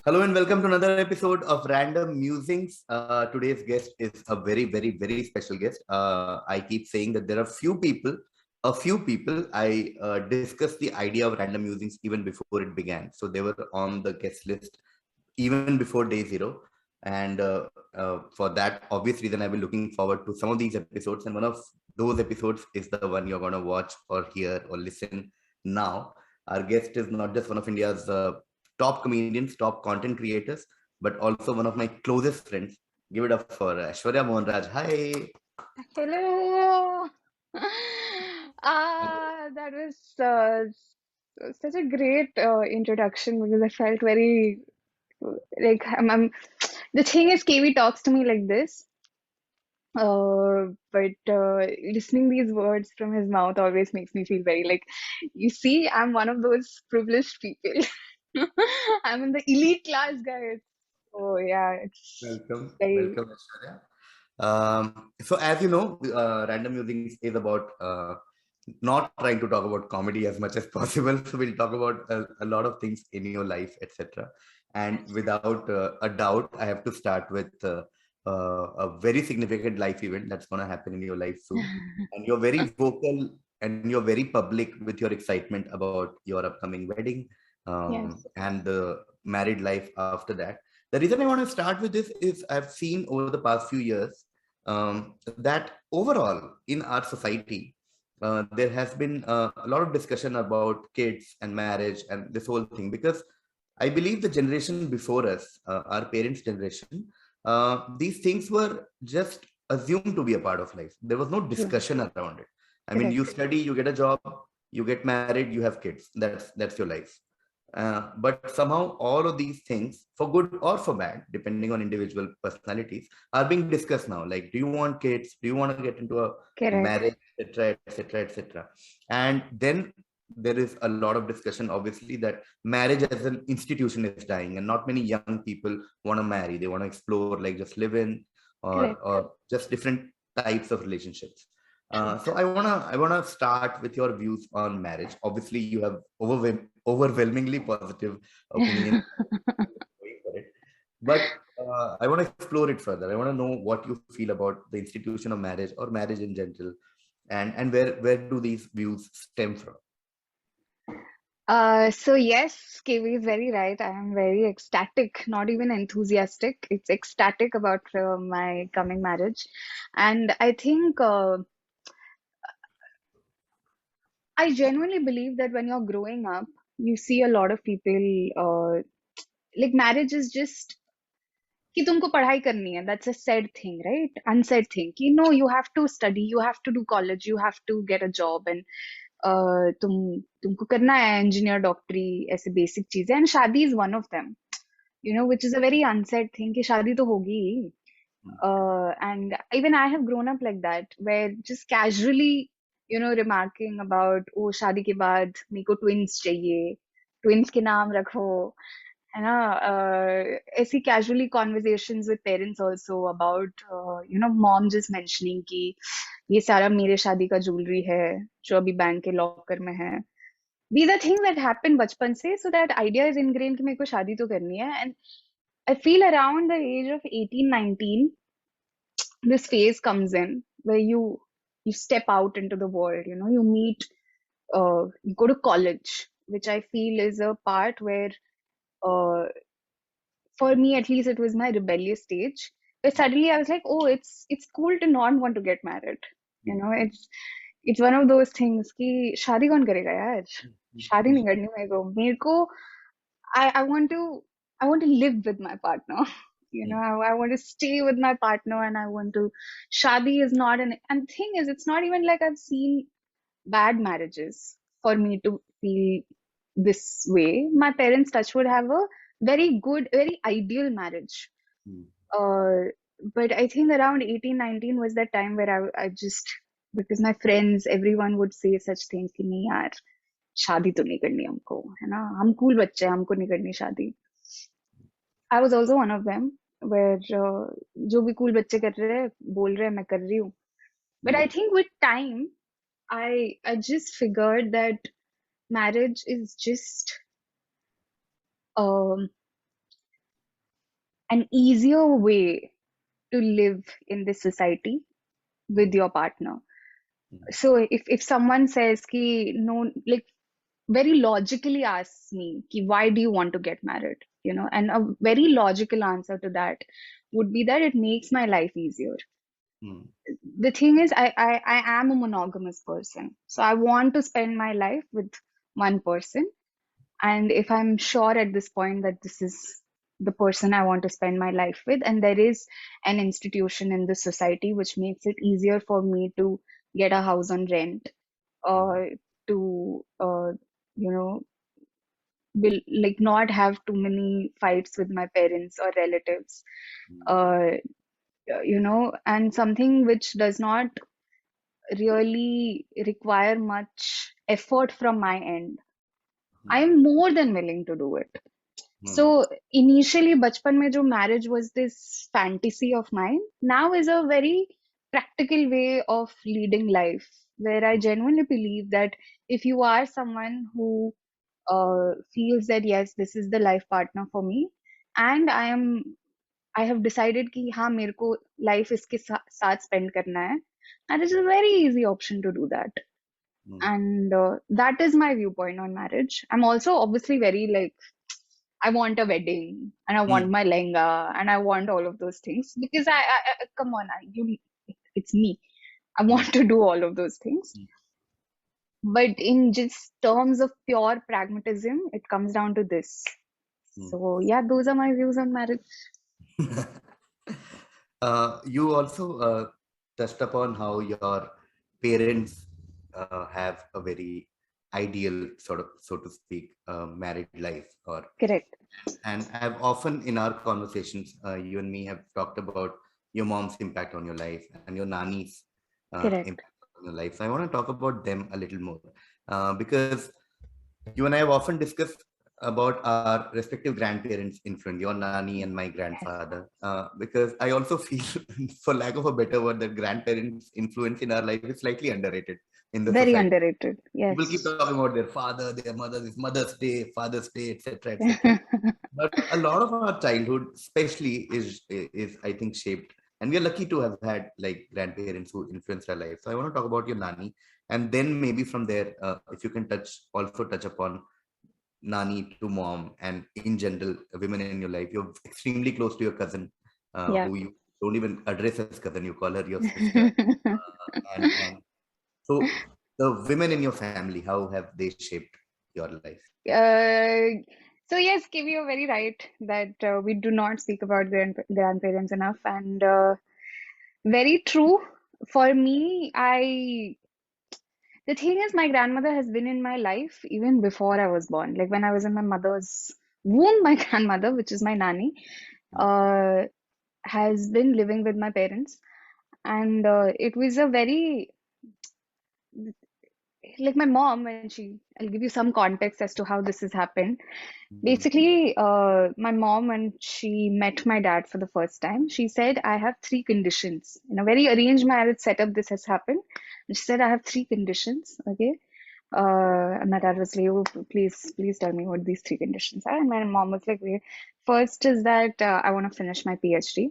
Hello and welcome to another episode of Random Musings. Today's guest is a very special guest. I keep saying that there are a few people. I discussed the idea of Random Musings even before it began. So they were on the guest list even before day zero. And for that obvious reason, I've been looking forward to some of these episodes. And one of those episodes is the one you're going to watch or hear or listen now. Our guest is not just one of India's top comedians, top content creators, but also one of my closest friends. Give it up for Aishwarya Mohanraj. Hi. Hello. That was such a great introduction because I felt very like the thing is KV talks to me like this. But listening these words from his mouth always makes me feel very like, you see, I'm one of those privileged people. I'm in the elite class, guys. So yeah, it's very. Welcome, Aishwarya. So as you know, Random Musings is about not trying to talk about comedy as much as possible. So we'll talk about a lot of things in your life, etc. And without a doubt, I have to start with a very significant life event that's going to happen in your life soon. And you're very vocal and you're very public with your excitement about your upcoming wedding Yes. and the married life after that. The reason I want to start with this is I've seen over the past few years that overall in our society, there has been a lot of discussion about kids and marriage and this whole thing, because I believe the generation before us, our parents' generation, these things were just assumed to be a part of life. There was no True. discussion around it. I mean, you Correct. study, you get a job, you get married, you have kids. That's your life. But somehow all of these things, for good or for bad, depending on individual personalities, are being discussed now. Like, do you want kids? Do you want to get into a Correct. marriage, etc., etc., etc.? And then there is a lot of discussion, obviously, that marriage as an institution is dying, and not many young people want to marry. They want to explore, like just live in, Correct. or just different types of relationships. True. So I wanna start with your views on marriage. Obviously, you have overwhelmingly positive opinion going for it, but I want to explore it further. I want to know what you feel about the institution of marriage or marriage in general, and where do these views stem from? So yes, KV is very right. I am very ecstatic, not even enthusiastic. It's ecstatic about my coming marriage. And I think I genuinely believe that when you're growing up, you see a lot of people like marriage is just कि तुमको पढ़ाई करनी है. That's a said thing, right? Unsaid thing. कि no, you have to study, you have to do college, you have to get a job, and तुमको करना है engineer डॉक्टरी ऐसे बेसिक चीजें एंड शादी is one of them which is a very unsaid thing कि शादी तो होगी ही. And even I have grown up like that where just casually remarking about oh शादी के बाद मेरे को twins चाहिए, twins के नाम रखो, है ना. ऐसी casually conversations with parents also about mom just mentioning कि ये सारा मेरे शादी का ज्वेलरी है जो अभी बैंक के लॉकर में है. These are things that happen बचपन से, so that idea is ingrained कि मेरे को शादी तो करनी है. And I feel around the age of 18, 19, this phase comes in where you step out into the world, you meet, you go to college, which I feel is a part where, uh, for me at least, it was my rebellious stage. Where suddenly I was like, oh, it's cool to not want to get married. It's one of those things कि शादी कौन करेगा यार. शादी नहीं करनी मेरे को I want to live with my partner. I want to stay with my partner, and I want to. Shadi is not an, and thing is, it's not even like I've seen bad marriages for me to feel this way. My parents, touch would have a very good, very ideal marriage. Uh, but I think around 18, 19 was that time where I just, because my friends, everyone would say such things कि नहीं यार शादी तो नहीं करनी हमको, है ना, हम कूल बच्चे हैं, हमको नहीं करनी शादी. I was also one of them where जो भी cool बच्चे कर रहे हैं बोल रहे हैं मैं कर रही हूँ. But I think with time I just figured that marriage is just um an easier way to live in this society with your partner. So if someone says ki no, like very logically asks me ki why do you want to get married, and a very logical answer to that would be that it makes my life easier. The thing is, I am a monogamous person, so I want to spend my life with one person. And if I'm sure at this point that this is the person I want to spend my life with, and there is an institution in the society which makes it easier for me to get a house on rent, or to you know will like not have too many fights with my parents or relatives, uh, and something which does not really require much effort from my end, I am more than willing to do it. So initially, bachpan mein jo marriage was this fantasy of mine, now is a very practical way of leading life, where I genuinely believe that if you are someone who feels that yes, this is the life partner for me, and I have decided कि हाँ मेरे को life इसके साथ spend करना है, and it's a very easy option to do that. And that is my viewpoint on marriage. I'm also obviously very like, I want a wedding and I want my lehenga and I want all of those things because I come on, it's me. I want to do all of those things. But in just terms of pure pragmatism, it comes down to this. So yeah, those are my views on marriage. You also touched upon how your parents have a very ideal sort of, so to speak, married life. Correct. And I've often in our conversations, you and me have talked about your mom's impact on your life and your Nani's Correct. impact on your life. So I want to talk about them a little more because you and I have often discussed about our respective grandparents' influence, your Nani and my grandfather, because I also feel, for lack of a better word, that grandparents' influence in our life is slightly underrated in the Very society. underrated. People keep Yes. talking about their father, their mother, this Mother's Day, Father's Day, etc., etc. But a lot of our childhood, especially, is I think shaped, and we are lucky to have had like grandparents who influenced our life. So I want to talk about your Nani, and then maybe from there, if you can also touch upon Nani to mom, and in general, women in your life. You're extremely close to your cousin, Yeah. who you don't even address as cousin. You call her your sister, and so the women in your family, how have they shaped your life? So yes, Kivi, you're very right that we do not speak about grandparents enough, and very true. For me, the thing is, my grandmother has been in my life even before I was born. Like when I was in my mother's womb, my grandmother, which is my Nani, uh, has been living with my parents, and it was a very like my mom when I'll give you some context as to how this has happened. Basically, my mom, when she met my dad for the first time, she said, I have three conditions. In a very arranged marriage setup, this has happened. And she said, I have three conditions. Okay. And my dad was like, oh, please tell me what these three conditions are. And my mom was like, "Okay, first is that I want to finish my PhD.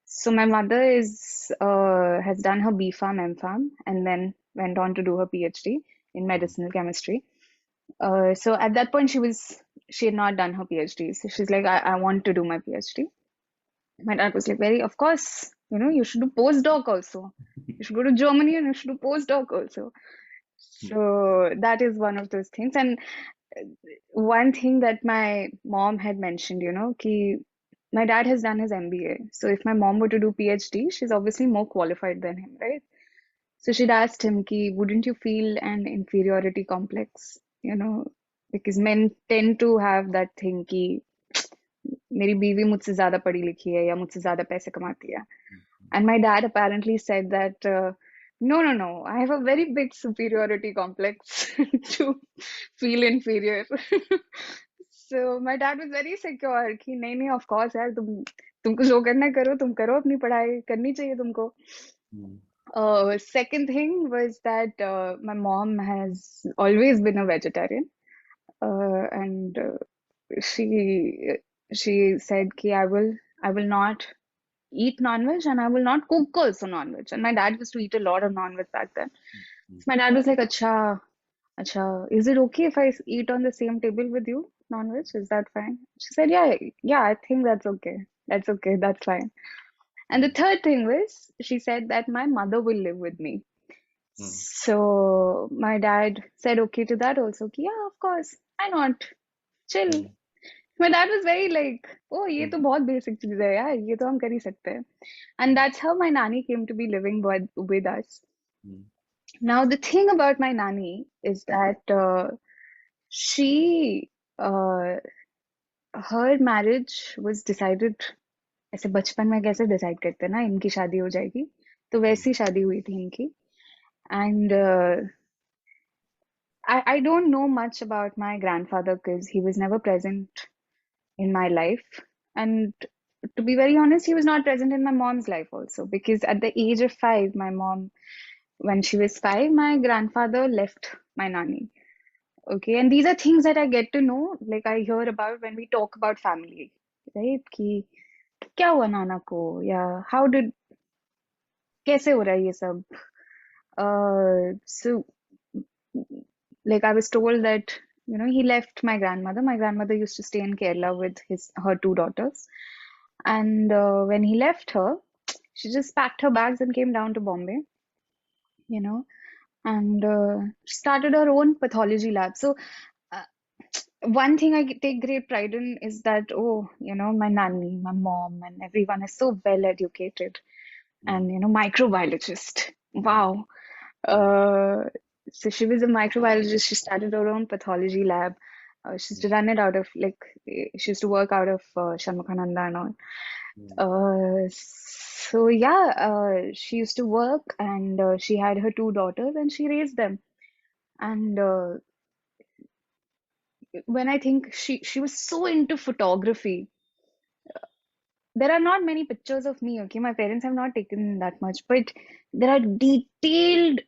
So my mother has done her B Pharm, M Pharm, and then went on to do her PhD in medicinal chemistry. So at that point, she had not done her PhD. So she's like, I want to do my PhD. My dad was like, very, of course, you should do postdoc also. You should go to Germany and you should do postdoc also. So that is one of those things. And one thing that my mom had mentioned, ki my dad has done his MBA. So if my mom were to do PhD, she's obviously more qualified than him, right? So she'd asked him, ki, wouldn't you feel an inferiority complex? Because men tend to have that thing कि मेरी बीवी मुझसे ज्यादा पढ़ी लिखी है या मुझसे ज्यादा पैसे कमाती है. And my dad apparently said that no, I have a very big superiority complex to feel inferior. So my dad was very secure कि नहीं of course यार तुमको जो करना है करो, तुम करो अपनी पढ़ाई करनी चाहिए तुमको. Second thing was that my mom has always been a vegetarian, and she said, "Ki I will not eat non-veg and I will not cook also non-veg. And my dad used to eat a lot of non-veg back then. Mm. So my dad was like, Acha, is it okay if I eat on the same table with you, non-veg? Is that fine? She said, yeah, I think that's okay. That's okay, that's fine. And the third thing was, she said that my mother will live with me. Mm. So my dad said okay to that also. कि, yeah, of course. Why not? Chill. Mm. My dad was very like, oh, ये Mm. तो बहुत basic चीज है यार, ये तो हम कर ही सकते हैं. And that's how my nanny came to be living with us. Mm. Now, the thing about my nanny is that she, uh, her marriage was decided, ऐसे बचपन में कैसे डिसाइड करते हैं ना इनकी शादी हो जाएगी, तो Mm. वैसी शादी हुई थी इनकी. And I don't know much about my grandfather because he was never present in my life. And to be very honest, he was not present in my mom's life also because at the age of 5, my mom, when she was 5, my grandfather left my nanny. Okay, and these are things that I get to know, like I hear about when we talk about family, right? कि क्या हुआ नाना को या how did कैसे हो रहा है ये सब. So like I was told that he left my grandmother. My grandmother used to stay in Kerala with her 2 daughters, and when he left her, she just packed her bags and came down to Bombay, you know, and started her own pathology lab. So uh, one thing I take great pride in is that, oh, my nanny, my mom, and everyone is so well educated, Mm. and microbiologist. Mm. Wow. Mm. Uh, so she was a microbiologist. She started her own pathology lab. She used to run it out of she used to work out of Shanmukhananda and all. Mm. So yeah, she used to work and she had her 2 daughters and she raised them. And when I think she was so into photography. There are not many pictures of me, okay? My parents have not taken that much, but there are detailed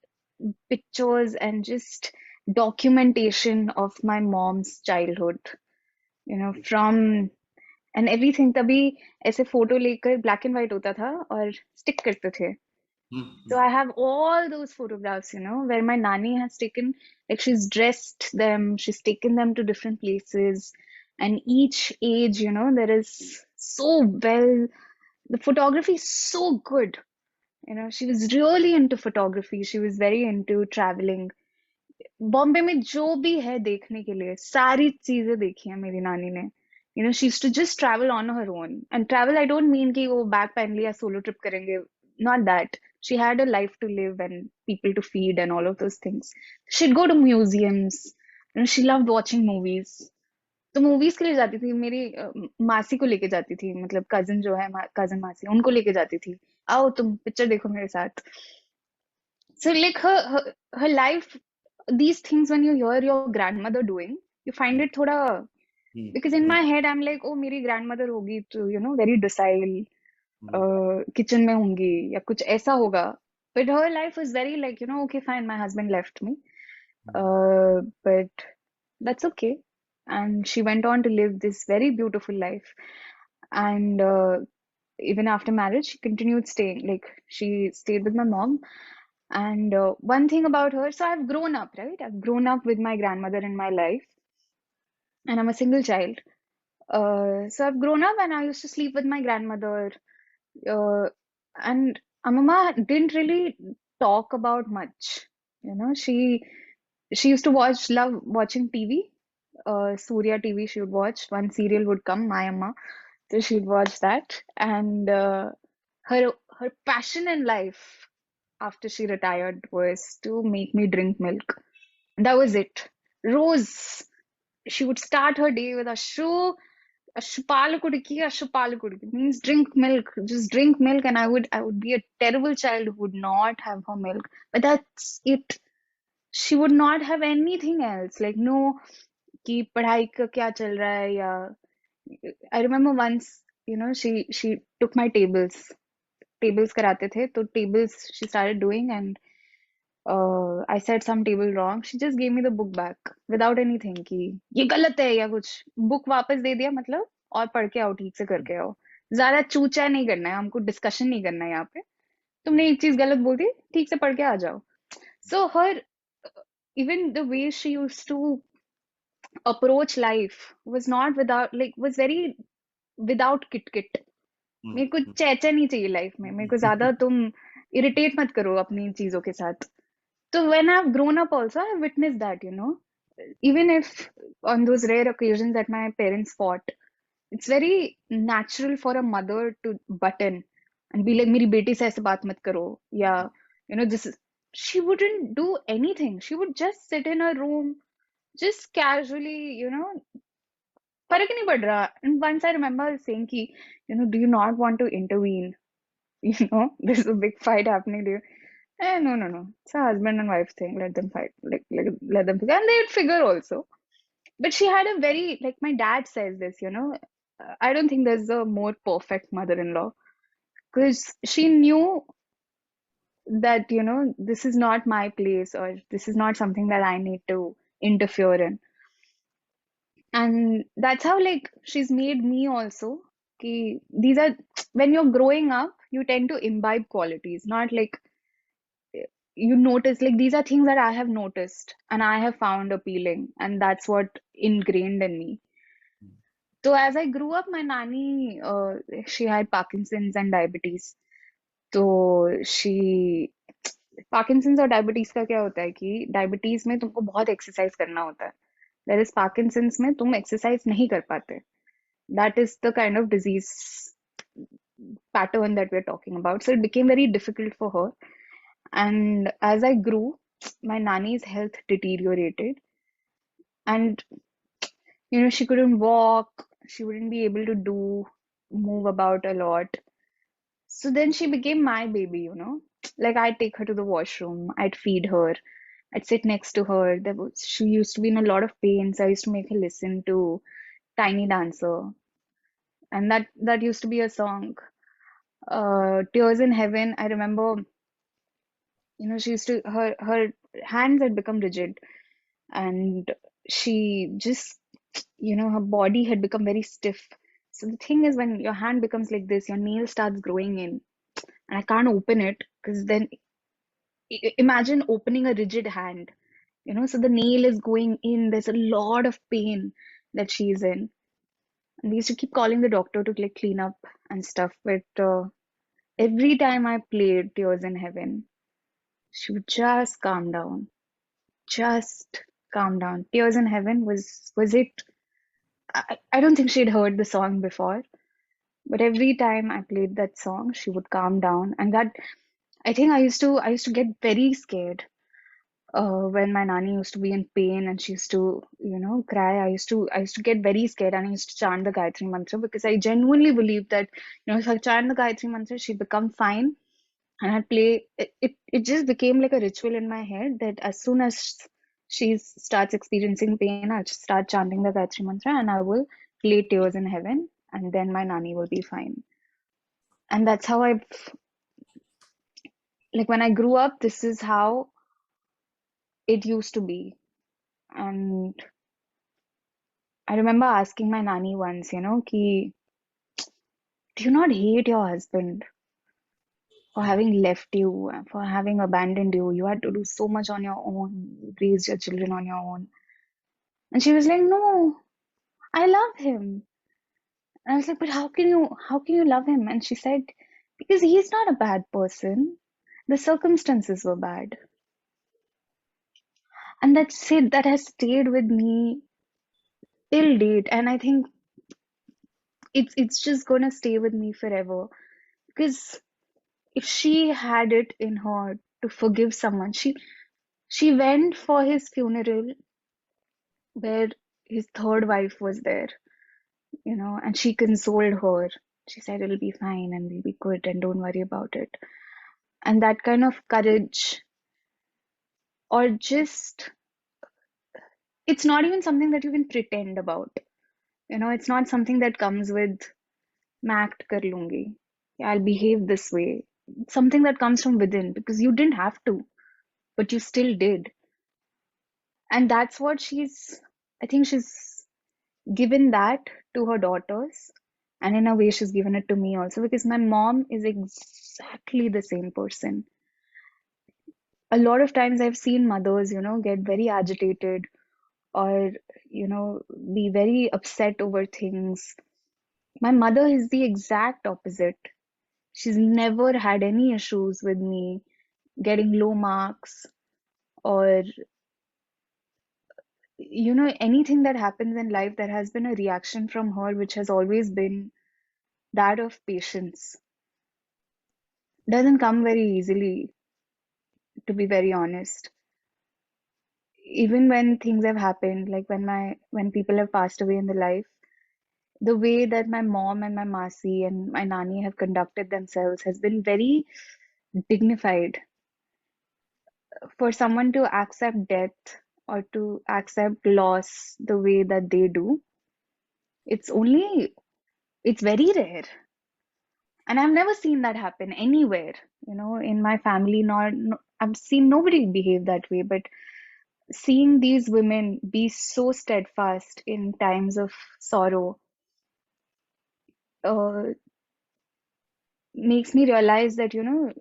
pictures and just documentation of my mom's childhood, from and everything. तभी ऐसे photo लेकर black and white होता था और stick करते थे. So Mm. I have all those photographs, where my nanny has taken, like she's dressed them, she's taken them to different places, and each age, there is so well, the photography is so good. She was really into photography. She was very into traveling. Bombay में जो भी है देखने के लिए सारी चीजें देखी है मेरी नानी ने. She used to just travel on her own. And travel I don't mean कि वो बैग पहन लिया सोलो ट्रिप करेंगे. Not that. She had a life to live and people to feed and all of those things. She'd go to museums. She loved watching movies. तो movies के लिए जाती थी. मेरी मासी को लेके जाती थी, मतलब कजिन जो है, कजिन मासी, उनको लेके जाती थी. आओ तुम पिक्चर देखो मेरे साथ. So like her life, these things when you hear your grandmother doing, you find it thoda, Mm. because in Mm. my head I'm like, oh, मेरी grandmother होगी तो very docile, Mm. kitchen में होंगी या कुछ ऐसा होगा. But her life was very like, okay, fine, my husband left me, Mm. but that's okay. And she went on to live this very beautiful life. And even after marriage, she continued staying. Like she stayed with my mom. And one thing about her, so I've grown up, right? I've grown up with my grandmother in my life, and I'm a single child. So I've grown up and I used to sleep with my grandmother. Uh, and Amama didn't really talk about much. She used to love watching TV. Surya TV she would watch. One serial would come, My Amma. So she'd watch that. And her passion in life after she retired was to make me drink milk. That was it. Rose. She would start her day with Ashupalakudiki means drink milk. Just drink milk, and I would be a terrible child who would not have her milk. But that's it. She would not have anything else. Like no कि पढ़ाई का क्या चल रहा है या I remember once, she took my tables कराते थे तो tables she started doing and I said some table wrong. She just gave me the book back without anything कि ये गलत है या कुछ. Book वापस दे दिया मतलब और पढ़ के आओ ठीक से करके आओ. ज्यादा चूचा नहीं करना है, हमको डिस्कशन नहीं करना है यहाँ पे। तुमने एक चीज गलत बोल दी, ठीक से पढ़ के आ जाओ। सो हर even the way she used to approach life was not without like was very without kit kit। मेरे को चैचा नहीं चाहिए लाइफ में, मेरे को ज्यादा तुम इरिटेट मत करो अपनी चीजों के साथ। So when I've grown up also, I've witnessed that, you know, even if on those rare occasions that my parents fought, it's very natural for a mother to butt in and be like, मेरी बेटी से ऐसे बात मत करो, या you know, this is, she wouldn't do anything. She would just sit in her room, just casually, you know, फर्क ही नहीं पड़ रहा। And once I remember saying कि, you know, do you not want to intervene? You know, there's a big fight happening. Do you? No, no, no. It's a husband and wife thing. Let them fight. Like let them figure. And they'd figure also. But she had a very, like my dad says this, you know, I don't think there's a more perfect mother-in-law because she knew that, you know, this is not my place or this is not something that I need to interfere in. And that's how, like, she's made me also. Ki, these are, when you're growing up, you tend to imbibe qualities, not like you notice like these are things that I have noticed and I have found appealing, and that's what ingrained in me. So as I grew up, my nanny, she had Parkinson's and diabetes. तो she Parkinson's और diabetes का क्या होता है कि diabetes में तुमको बहुत एक्सरसाइज करना होता है, वेयर इज पार्किंसंस में तुम एक्सरसाइज नहीं कर पाते। That is the kind of disease pattern that we're talking about. So it became very difficult for her. And as I grew, my nanny's health deteriorated. And, you know, she couldn't walk, she wouldn't be able to move about a lot. So then she became my baby, you know. Like I'd take her to the washroom, I'd feed her, I'd sit next to her. She used to be in a lot of pain, so I used to make her listen to Tiny Dancer. And that used to be a song. Tears in Heaven, I remember, you know, she used to her hands had become rigid, and she just, you know, her body had become very stiff. So the thing is, when your hand becomes like this, your nail starts growing in, and I can't open it because then imagine opening a rigid hand, you know, so the nail is going in, there's a lot of pain that she's in. And we used to keep calling the doctor to like clean up and stuff, but every time I played Tears in Heaven, she would just calm down. Just calm down. Tears in Heaven was it? I don't think she'd heard the song before, but every time I played that song, she would calm down. And that I think I used to get very scared when my nanny used to be in pain and she used to, you know, cry. I used to get very scared, and I used to chant the Gayatri Mantra because I genuinely believed that, you know, if I chant the Gayatri Mantra, she'd become fine. And I'd play it just became like a ritual in my head that as soon as she starts experiencing pain, I'll just start chanting the Gayatri Mantra and I will play Tears in Heaven, and then my nanny will be fine. And that's how I've like when I grew up, this is how it used to be. And I remember asking my nanny once, you know, ki, do you not hate your husband for having left you, for having abandoned you? You had to do so much on your own, raise your children on your own. And she was like, no, I love him. And I was like, but how can you love him? And she said, because he's not a bad person. The circumstances were bad. And that has stayed with me till date. And I think it's just gonna stay with me forever. Because if she had it in her to forgive someone, she went for his funeral where his third wife was there, you know, and she consoled her. She said it'll be fine and we'll be good and don't worry about it. And that kind of courage, or just, it's not even something that you can pretend about. You know, it's not something that comes with, मैं act कर लूंगी, yeah, I'll behave this way. It's something that comes from within because you didn't have to, but you still did. And that's what I think she's given that to her daughters. And in a way, she's given it to me also because my mom is exactly the same person. A lot of times I've seen mothers, get very agitated or, be very upset over things. My mother is the exact opposite. She's never had any issues with me getting low marks or, anything that happens in life. There has been a reaction from her, which has always been that of patience. Doesn't come very easily, to be very honest. Even when things have happened, like when people have passed away in the life, the way that my mom and my Masi and my Nani have conducted themselves has been very dignified. For someone to accept death or to accept loss the way that they do, it's only, it's very rare. And I've never seen that happen anywhere, in my family, nor no, I've seen nobody behave that way. But seeing these women be so steadfast in times of sorrow uh, makes me realize that,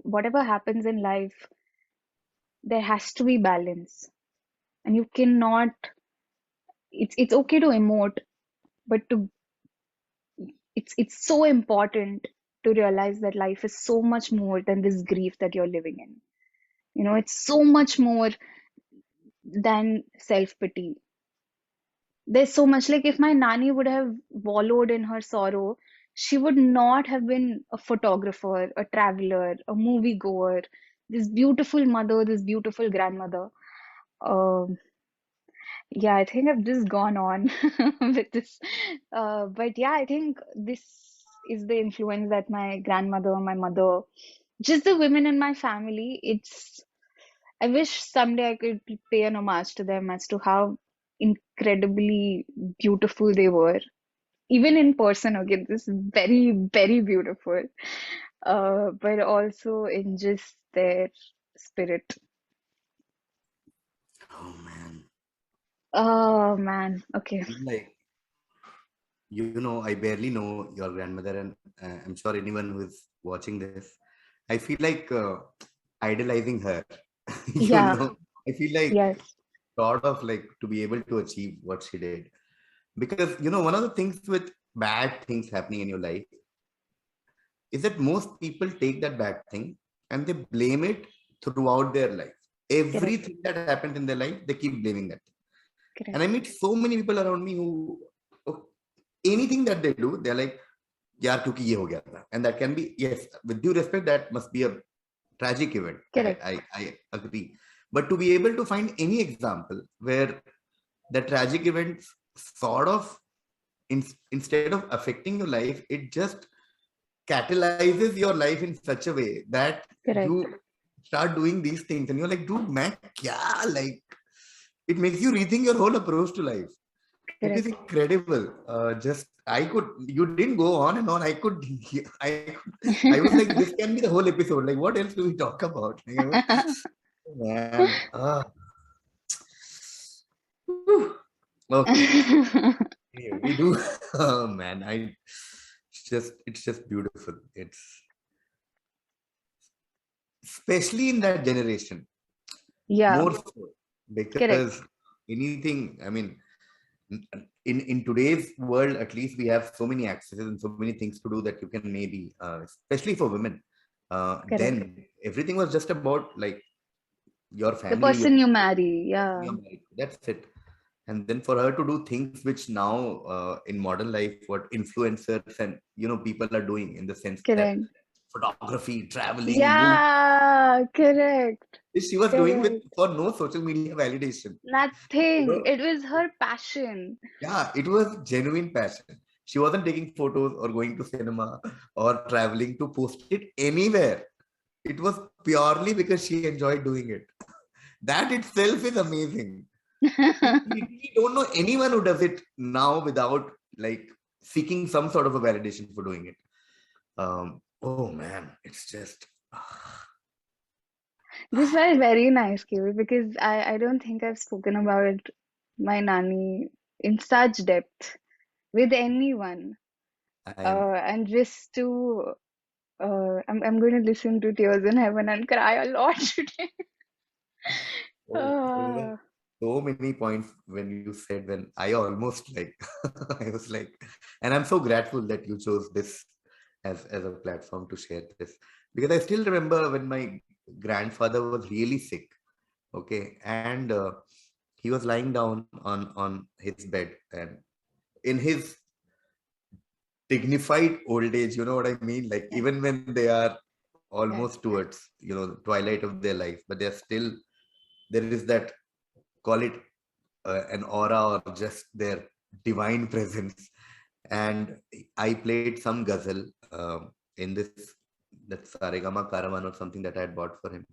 whatever happens in life, there has to be balance. And you cannot, it's okay to emote, but it's so important to realize that life is so much more than this grief that you're living in. It's so much more than self-pity. There's so much, like if my Nani would have wallowed in her sorrow, she would not have been a photographer, a traveler, a movie goer, this beautiful mother, this beautiful grandmother. Um, yeah, I think I've just gone on with this. But yeah, I think this is the influence that my grandmother, my mother, just the women in my family, I wish someday I could pay an homage to them as to how incredibly beautiful they were. Even in person, okay, this is very, very beautiful. But also in just their spirit. Oh man. Oh man, okay. Like, I barely know your grandmother, and I'm sure anyone who is watching this, I feel like idolizing her. you Yeah, know, I feel like yes, sort of like to be able to achieve what she did. Because, one of the things with bad things happening in your life is that most people take that bad thing and they blame it throughout their life. correct, Everything that happens in their life, they keep blaming that. And I correct, meet so many people around me who, anything that they do, they're like, yaar, kyunki ye ho gaya tha. And that can be, yes, with due respect, that must be a tragic event. correct, I agree. But to be able to find any example where the tragic events sort of, instead of affecting your life, it just catalyzes your life in such a way that correct. you start doing these things and you're like, dude, man, kya? Like, it makes you rethink your whole approach to life. It is Correct. incredible. Just you didn't go on and on. I was like, this can be the whole episode. Like, what else do we talk about? Like, man, okay. Anyway, we do. Oh man, it's just beautiful. It's especially in that generation, Yeah, more so, correct, because anything. I mean, in today's world, at least we have so many accesses and so many things to do that you can maybe, especially for women. correct. Then everything was just about like your The family, your person you marry, person yeah, you're married. That's it. And then for her to do things which now in modern life, what influencers and people are doing, in the sense that correct. photography, traveling, movies, Yeah, correct, she was doing with correct. for no social media validation. You Nothing. know, It was her passion. yeah, it was genuine passion. She wasn't taking photos or going to cinema or traveling to post it anywhere. It was purely because she enjoyed doing it. That itself is amazing. We don't know anyone who does it now without like seeking some sort of a validation for doing it. Oh man, it's just This was very nice, Kiwi, because I don't think I've spoken about my Nani in such depth with anyone. I am. And just to I'm going to listen to Tears in Heaven and cry a lot today. Oh, there were uh, so many points when you said, when I almost like, I was like, and I'm so grateful that you chose this as a platform to share this, because I still remember when my grandfather was really sick. Okay, and he was lying down on his bed, and in his dignified old age, you know what I mean? Like yeah, even when they are yeah, almost towards, the twilight of their life, but they're still, there is that, call it an aura or just their divine presence. And I played some ghazal in this, that Saregama Caravan or something that I had bought for him.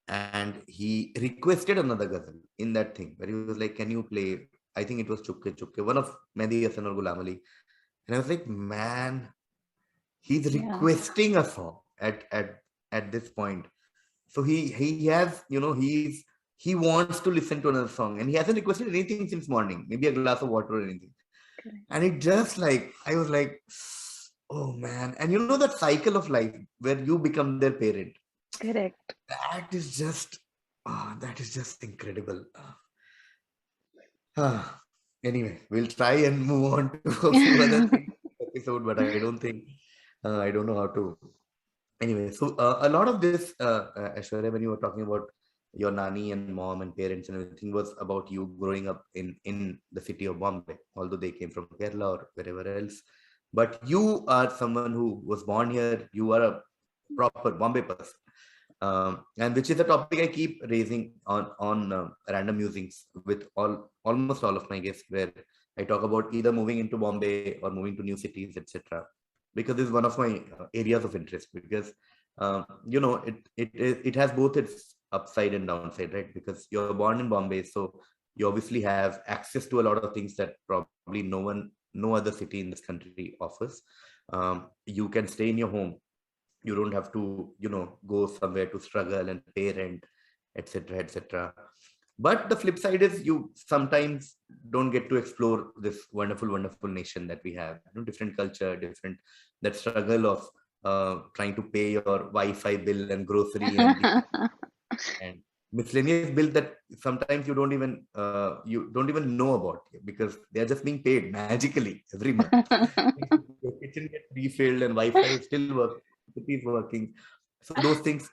And he requested another ghazal in that thing where he was like, "Can you play?" I think it was Chukke Chukke, one of Mehdi Hasan or Ghulam Ali. And I was like, man, he's yeah. requesting a song at this point. So he has, he wants to listen to another song, and he hasn't requested anything since morning, maybe a glass of water or anything. Correct. And it just like, I was like, oh man. And you know that cycle of life where you become their parent, Correct. that is just, that is just incredible. Ah, anyway, we'll try and move on to a few other things in this episode, but I don't think, I don't know how to. Anyway, so a lot of this, Aishwarya, when you were talking about your Nani and mom and parents and everything, was about you growing up in the city of Bombay, although they came from Kerala or wherever else. But you are someone who was born here. You are a proper Bombay person, and which is a topic I keep raising on random musings with almost all of my guests, where I talk about either moving into Bombay or moving to new cities, etc. Because this is one of my areas of interest. Because it has both its upside and downside, right? Because you're born in Bombay, so you obviously have access to a lot of things that probably no other city in this country offers. You can stay in your home. You don't have to go somewhere to struggle and pay rent, etc., etc. But the flip side is, you sometimes don't get to explore this wonderful nation that we have. Different culture, different, that struggle of trying to pay your wi-fi bill and grocery and miscellaneous bill that sometimes you don't even know about, because they're just being paid magically every month. Your kitchen gets refilled and Wi-Fi is still working, electricity is working. So those things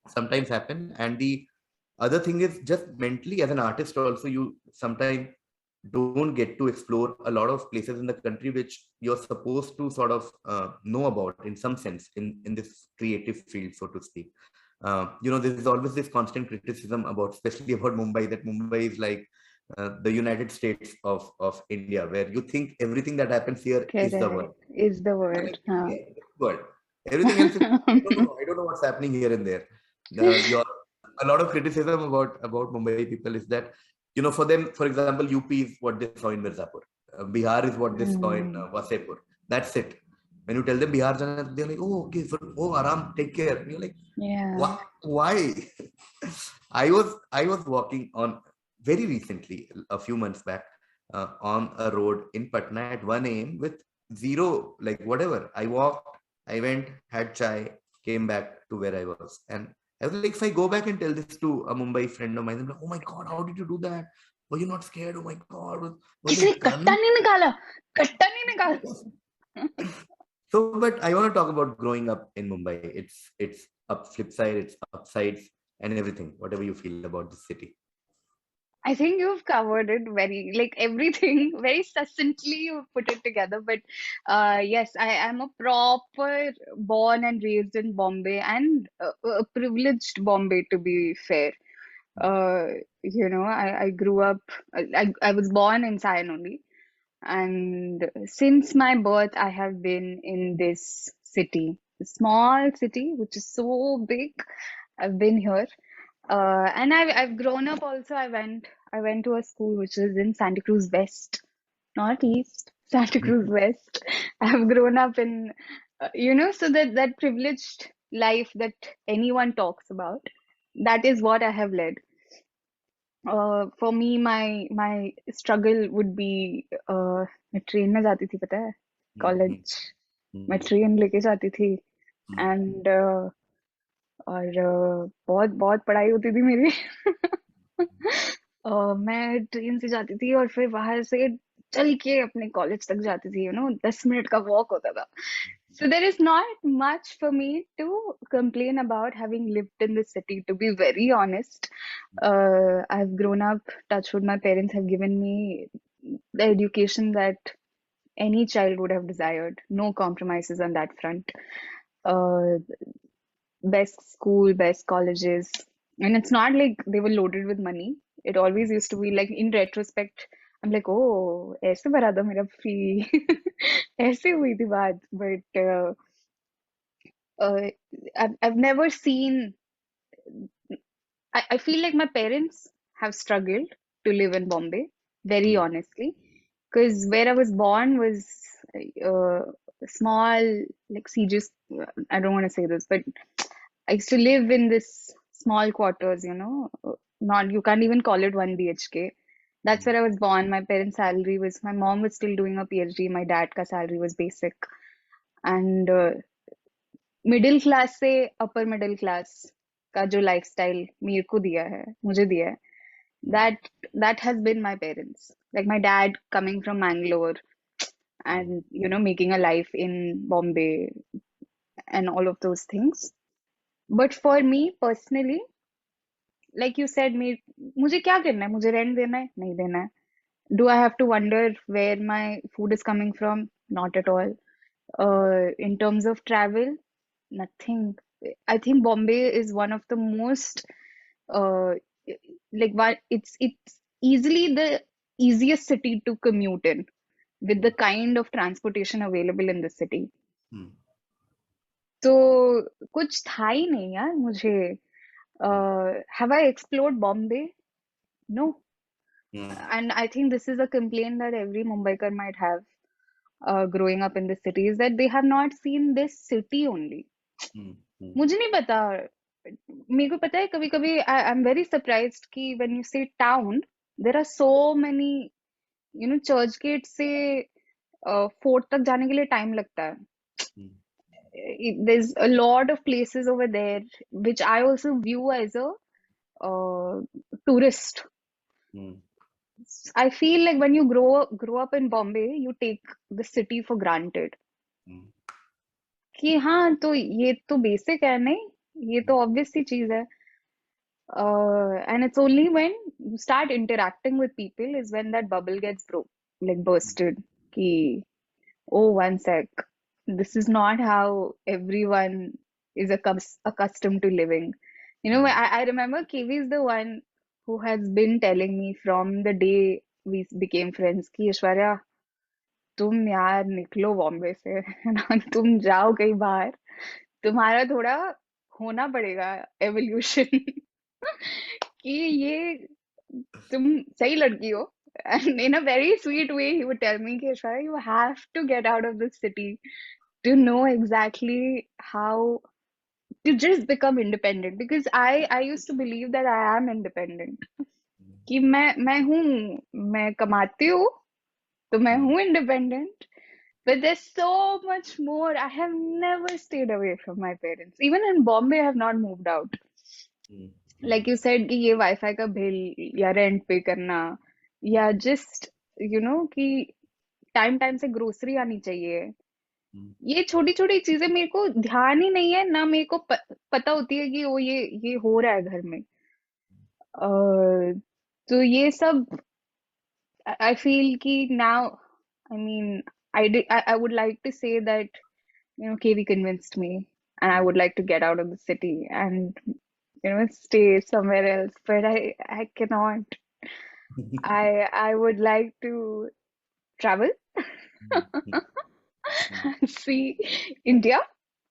sometimes happen. And the other thing is, just mentally as an artist also, you sometimes don't get to explore a lot of places in the country which you're supposed to sort of know about in some sense, in this creative field, so to speak. There's always this constant criticism about, especially about Mumbai, that Mumbai is like the United States of India, where you think everything that happens here is the world. Correct. Is the Like, word. Huh. yeah, it's the world. Everything else is, I don't know what's happening here and there. Your A lot of criticism about Mumbai people is that, for them, for example, UP is what they saw in Mirzapur. Bihar is what they saw in Mm. Wasepur. That's it. When you tell them Bihar, they're like, oh, okay, oh, Aram, take care. And you're like, Yeah. why? Why? I was walking on very recently, a few months back, on a road in Patna at 1 a.m. with zero, like whatever. I walked, I went, had chai, came back to where I was. And I was like, if I go back and tell this to a Mumbai friend of mine, I'm like, oh my God, how did you do that? Were you not scared? Oh my God, was किसी ने it कट्टा gun? नहीं निकाला. कट्टा नहीं निकाला. So, but I want to talk about growing up in Mumbai. It's up flip side, it's upsides, and everything. Whatever you feel about the city. I think you've covered it very, like everything, very succinctly you put it together. But yes, I am a proper born and raised in Bombay, and a privileged Bombay, to be fair. Uh, I grew up, I was born in Sion only. And since my birth, I have been in this city, a small city, which is so big. I've been here. And I've grown up also. I went to a school which is in Santa Cruz West, not East, Santa Cruz West. I've grown up in, so that privileged life that anyone talks about, that is what I have led. For me, my struggle would be मैं train में जाती थी पता है college मैं train लेके जाती थी एंड और बहुत बहुत पढ़ाई होती थी मेरी मैं ट्रेन से जाती थी और फिर बाहर से चल के अपने कॉलेज तक जाती थी 10 मिनट का वॉक होता था. So there is not much for me to complain about having lived in the city, to be very honest. I've grown up, touch wood, my parents have given me the education that any child would have desired. No compromises on that front. Uh, Best school, best colleges. And it's not like they were loaded with money. It always used to be like, in retrospect, I'm like, oh, ऐसे भरा था मेरा fee. ऐसे हुई थी बात. But uh, I've never seen. I feel like my parents have struggled to live in Bombay, very honestly, because where I was born was uh, small, like CJ's. I don't want to say this, but I used to live in this small quarters. Not, you can't even call it 1 BHK. That's where I was born. My parents' salary was, my mom was still doing a PhD. My dad ka salary was basic. And middle class से upper middle class का जो lifestyle मेरे को दिया है, मुझे दिया है, that has been my parents. Like my dad coming from Mangalore and making a life in Bombay and all of those things. But for me personally, like you said, मुझे क्या करना है? मुझे रेंट देना है? नहीं देना है. Do I have to wonder where my food is coming from? Not at all. In terms of travel, nothing. I think Bombay is one of the most uh it's easily the easiest city to commute in with the kind of transportation available in the city. तो कुछ था ही नहीं यार मुझे. Have I explored Bombay? No. And I think this is a complaint that every Mumbaikar might have growing up in the city, is that they have not seen this city only. मुझे नहीं पता. मेरे को पता है कभी कभी I am very surprised कि when you say town there are so many Churchgate से फोर्ट तक जाने के लिए टाइम लगता है. There's a lot of places over there which I also view as a tourist. I feel like when you grow up in Bombay, you take the city for granted. कि हाँ तो ये तो बेसिक है, नहीं ये तो ऑब्वियस सी चीज है. And it's only when you start interacting with people is when that bubble gets bursted. Ki, oh, one sec. This is not how everyone is accustomed to living. I remember KV is the one who has been telling me from the day we became friends कि Aishwarya, तुम यार निकलो बॉम्बे से ना, तुम जाओ कहीं बाहर, तुम्हारा थोड़ा होना पड़ेगा एवोल्यूशन कि ये तुम सही लड़की हो. And in a very sweet way, he would tell me, Keshwara, you have to get out of this city to know exactly how to just become independent. Because I used to believe that I am independent. कि मैं कमाती हूँ तो मैं हूँ independent. But there's so much more. I have never stayed away from my parents. Even in Bombay, I have not moved out. Like you said कि ये wifi का बिल या रेंट पे करना या जस्ट कि टाइम टाइम से grocery आनी चाहिए, ये छोटी छोटी चीजें मेरे को ध्यान ही नहीं है ना. मेरे को पता होती है कि वो ये हो रहा है घर में. तो ये सब I feel कि now, I mean, I would like to say that KV convinced me and I would like to get out of the city and stay somewhere else, but I cannot. I would like to travel and see India,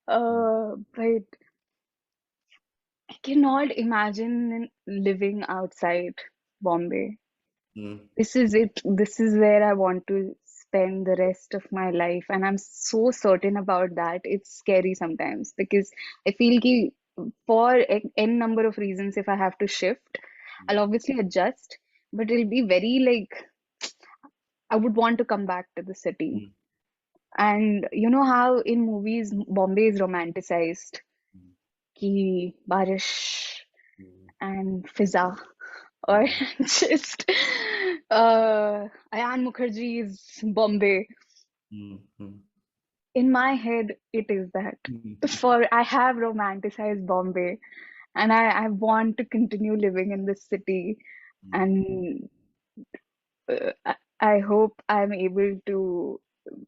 but I cannot imagine living outside Bombay. This is it. This is where I want to spend the rest of my life, and I'm so certain about that. It's scary sometimes because I feel ki for n number of reasons, if I have to shift, I'll obviously adjust, but it'll be very like I would want to come back to the city. And you know how in movies Bombay is romanticized, ki barish and fiza, or just Ayan Mukherjee's Bombay. In my head, it is that. For I have romanticized Bombay, and I want to continue living in this city, and I hope I'm able to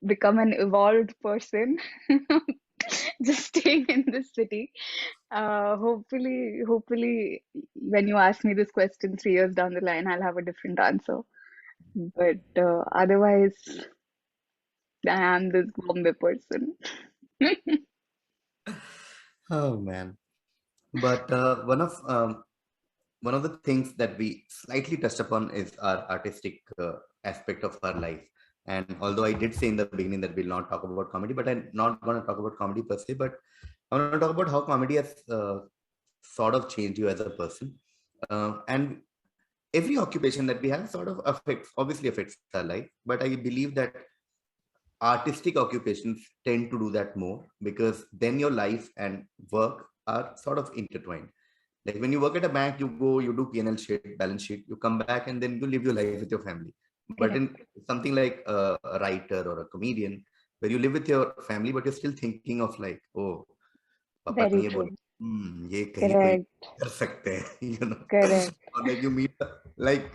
become an evolved person just staying in this city. Hopefully, when you ask me this question 3 years down the line, I'll have a different answer. But otherwise, I am this Bombay person. Oh man. But one of the things that we slightly touched upon is our artistic aspect of our life. And although I did say in the beginning that we'll not talk about comedy, but I'm not going to talk about comedy per se, but I want to talk about how comedy has sort of changed you as a person. And every occupation that we have sort of obviously affects our life. But I believe that artistic occupations tend to do that more, because then your life and work are sort of intertwined. Like when you work at a bank, you go, you do P&L sheet, balance sheet, you come back and then you live your life with your family. But in Correct. something like a writer or a comedian, where you live with your family, but you're still thinking of like, oh, पापा ने Very ये true. बोला, ये कहीं तो ये Correct. कर सकते हैं, you know. Correct. Or like you meet, like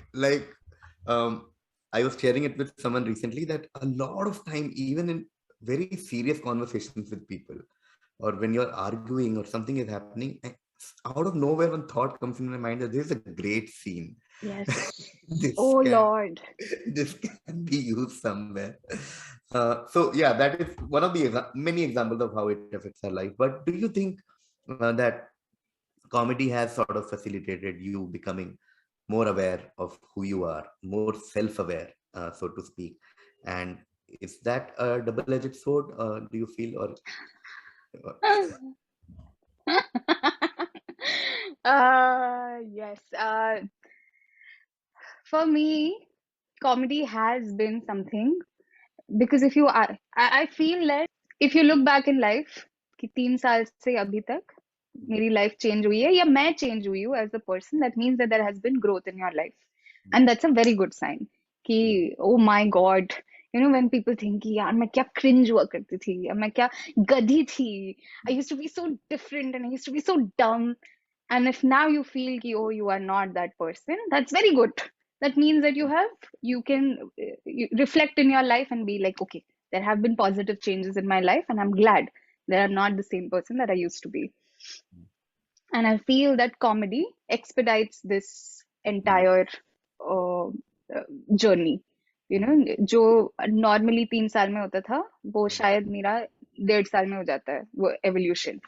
I was sharing it with someone recently that a lot of time, even in very serious conversations with people, or when you're arguing or something is happening, out of nowhere one thought comes in my mind that this is a great scene. Yes. this Oh can Lord. this can be used somewhere. So yeah, that is one of the many examples of how it affects our life. But do you think that comedy has sort of facilitated you becoming more aware of who you are, more self-aware, so to speak? And is that a double-edged sword? Do you feel, or Yes. For me, comedy has been something because if you are, I feel that if you look back in life, कि 3 साल से अभी तक मेरी life change हुई है या मैं change हुई हूँ as a person, that means that there has been growth in your life, and that's a very good sign. कि oh my God, you know when people think कि यार मैं क्या cringe हुआ करती थी या मैं क्या गधी थी, I used to be so different and I used to be so dumb, and if now you feel ki, oh, you are not that person, that's very good. That means that you can you reflect in your life and be like, okay, there have been positive changes in my life, and I'm glad that I'm not the same person that I used to be. And I feel that comedy expedites this entire uh, journey. You know, जो normally 3 साल में होता था, वो शायद मेरा 1.5 साल में हो जाता है, वो evolution.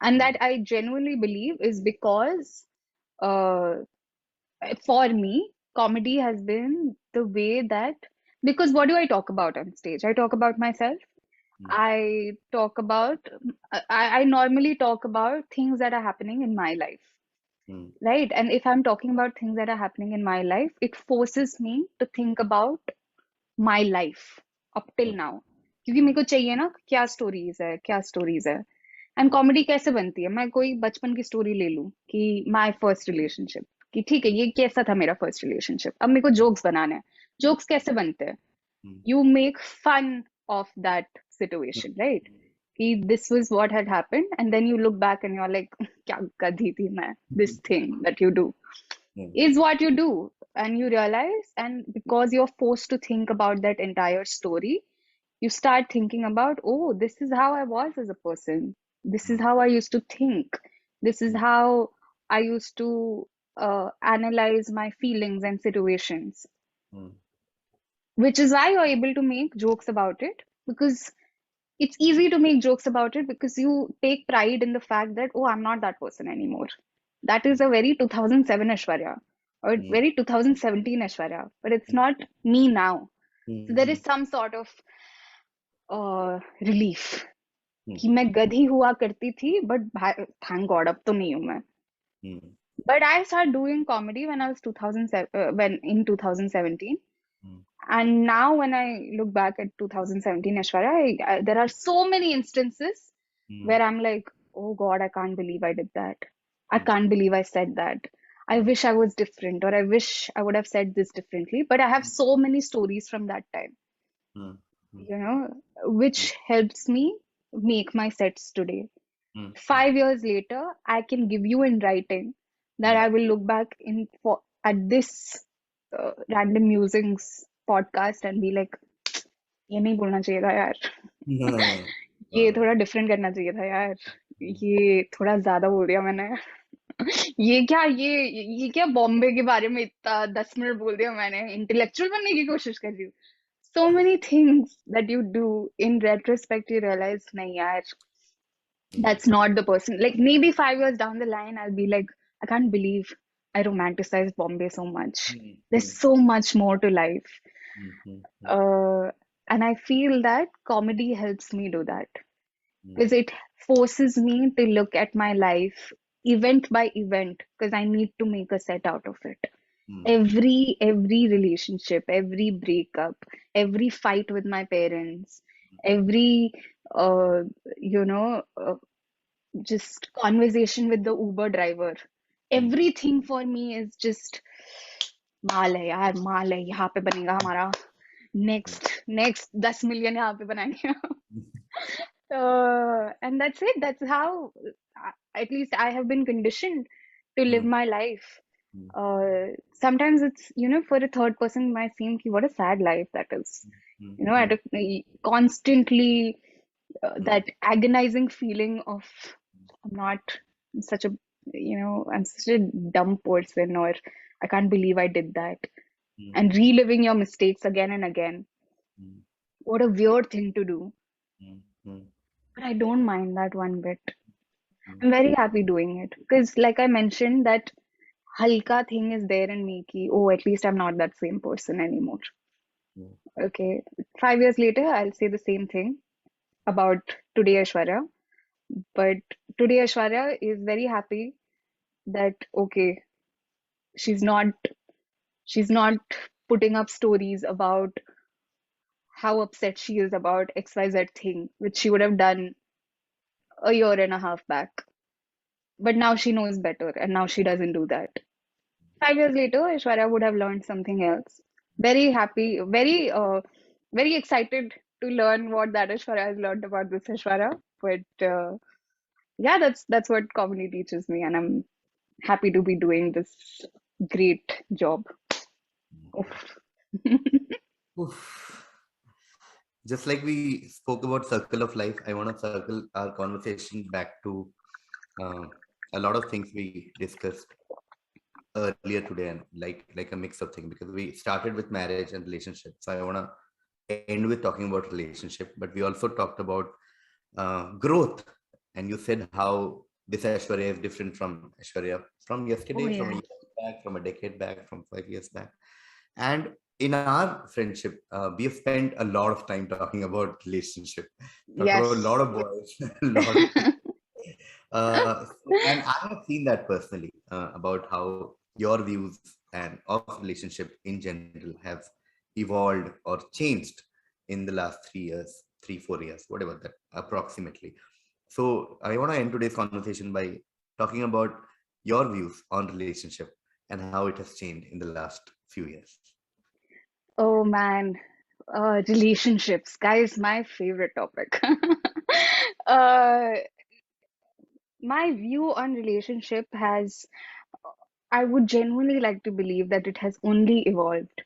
And that I genuinely believe is because uh, for me, comedy has been the way that, because what do I talk about on stage? I talk about myself. I talk about, I normally talk about things that are happening in my life, right? And if I'm talking about things that are happening in my life, it forces me to think about my life up till now. क्योंकि मेरे को चाहिए ना क्या stories है and comedy कैसे बनती है. मैं कोई बचपन की स्टोरी ले लूं कि माय फर्स्ट रिलेशनशिप, कि ठीक है ये कैसा था मेरा फर्स्ट रिलेशनशिप, अब मेरे को जोक्स बनाने हैं. जोक्स कैसे बनते हैं? You make fun of that situation, right? कि this was what had happened, and then you look back and you're like क्या गधी थी मैं. This thing that you do is what you do, and you realize, and because you're forced to think about that entire story, you start thinking about, oh, this is how I was as a person, this is how I used to think, this is how I used to analyze my feelings and situations, which is why you're able to make jokes about it, because it's easy to make jokes about it because you take pride in the fact that, oh, I'm not that person anymore. That is a very 2007 Aishwarya or very 2017 Aishwarya, but it's not me now. So there is some sort of relief कि मैं गधी हुआ करती थी, but thank God अब तो नहीं हूँ मैं. But I started doing comedy when I was 2007, when in 2017. Mm. And now when I look back at 2017 Aishwarya, there are so many instances Mm. where I'm like, oh God, I can't believe I did that. I Mm. can't believe I said that. I wish I was different, or I wish I would have said this differently. But I have so many stories from that time, Mm. Mm. which helps me make my sets today. Mm. 5 years later, I can give you in writing that Mm. I will look back at this random musings podcast and be like, ये नहीं बोलना चाहिए था यार, Mm. ये Uh, थोड़ा different करना चाहिए था यार, mm. ये थोड़ा ज्यादा बोल दिया मैंने, ये क्या बॉम्बे के बारे में इतना 10 मिनट बोल दिया मैंने, इंटेलेक्चुअल बनने की कोशिश कर रही हूँ. So many things that you do in retrospect, you realize, nahi yaar, Mm. that's not the person. Like maybe 5 years down the line, I'll be like, I can't believe I romanticized Bombay so much. Mm. There's Mm. so much more to life. Mm. Mm. Uh, and I feel that comedy helps me do that Mm. because it forces me to look at my life event by event because I need to make a set out of it. Mm. Every relationship, every breakup, every fight with my parents, every uh, you know uh, just conversation with the Uber driver. Mm. Everything for me is just माल है यार, माल है, यहाँ पे बनेगा हमारा next 10 million यहाँ पे बनाएंगे. And that's it. That's how, at least I have been conditioned to live Mm. my life. Mm. Sometimes it's, for a third person might seem ki what a sad life that is. Mm. At Mm. constantly Mm. that agonizing feeling of I'm not such a, I'm such a dumb person, or I can't believe I did that. Mm. And reliving your mistakes again and again. Mm. What a weird thing to do. Mm. Mm. But I don't mind that one bit. Mm. I'm very happy doing it because, like I mentioned, that halka thing is there in me ki, oh, at least I'm not that same person anymore. Mm. Okay. 5 years later, I'll say the same thing about today Aishwarya. But today Aishwarya is very happy that, okay, she's not she's not putting up stories about how upset she is about XYZ thing, which she would have done a year and a half back. But now she knows better and now she doesn't do that. 5 years later, Aishwarya would have learned something else. Very happy, very excited to learn what that Aishwarya has learned about this Aishwarya. But yeah, that's what comedy teaches me, and I'm happy to be doing this great job. Oof. Oof. Just like we spoke about circle of life, I want to circle our conversation back to uh, a lot of things we discussed earlier today, and like a mix of things, because we started with marriage and relationship. So I want to end with talking about relationship, but we also talked about growth, and you said how this Aishwarya is different from Aishwarya from Oh yesterday, from a yeah. year back, from a decade back, from 5 years back. And in our friendship, we have spent a lot of time talking about relationship, talked about a lot Yes. of boys, a lot of things. And I have seen that personally, about how your views and of relationship in general have evolved or changed in the last 3 years, 3 4 years, whatever that approximately. So I want to end today's conversation by talking about your views on relationship and how it has changed in the last few years. Oh man. Relationships, guys, my favorite topic. uh, my view on relationship has, I would genuinely like to believe that it has only evolved.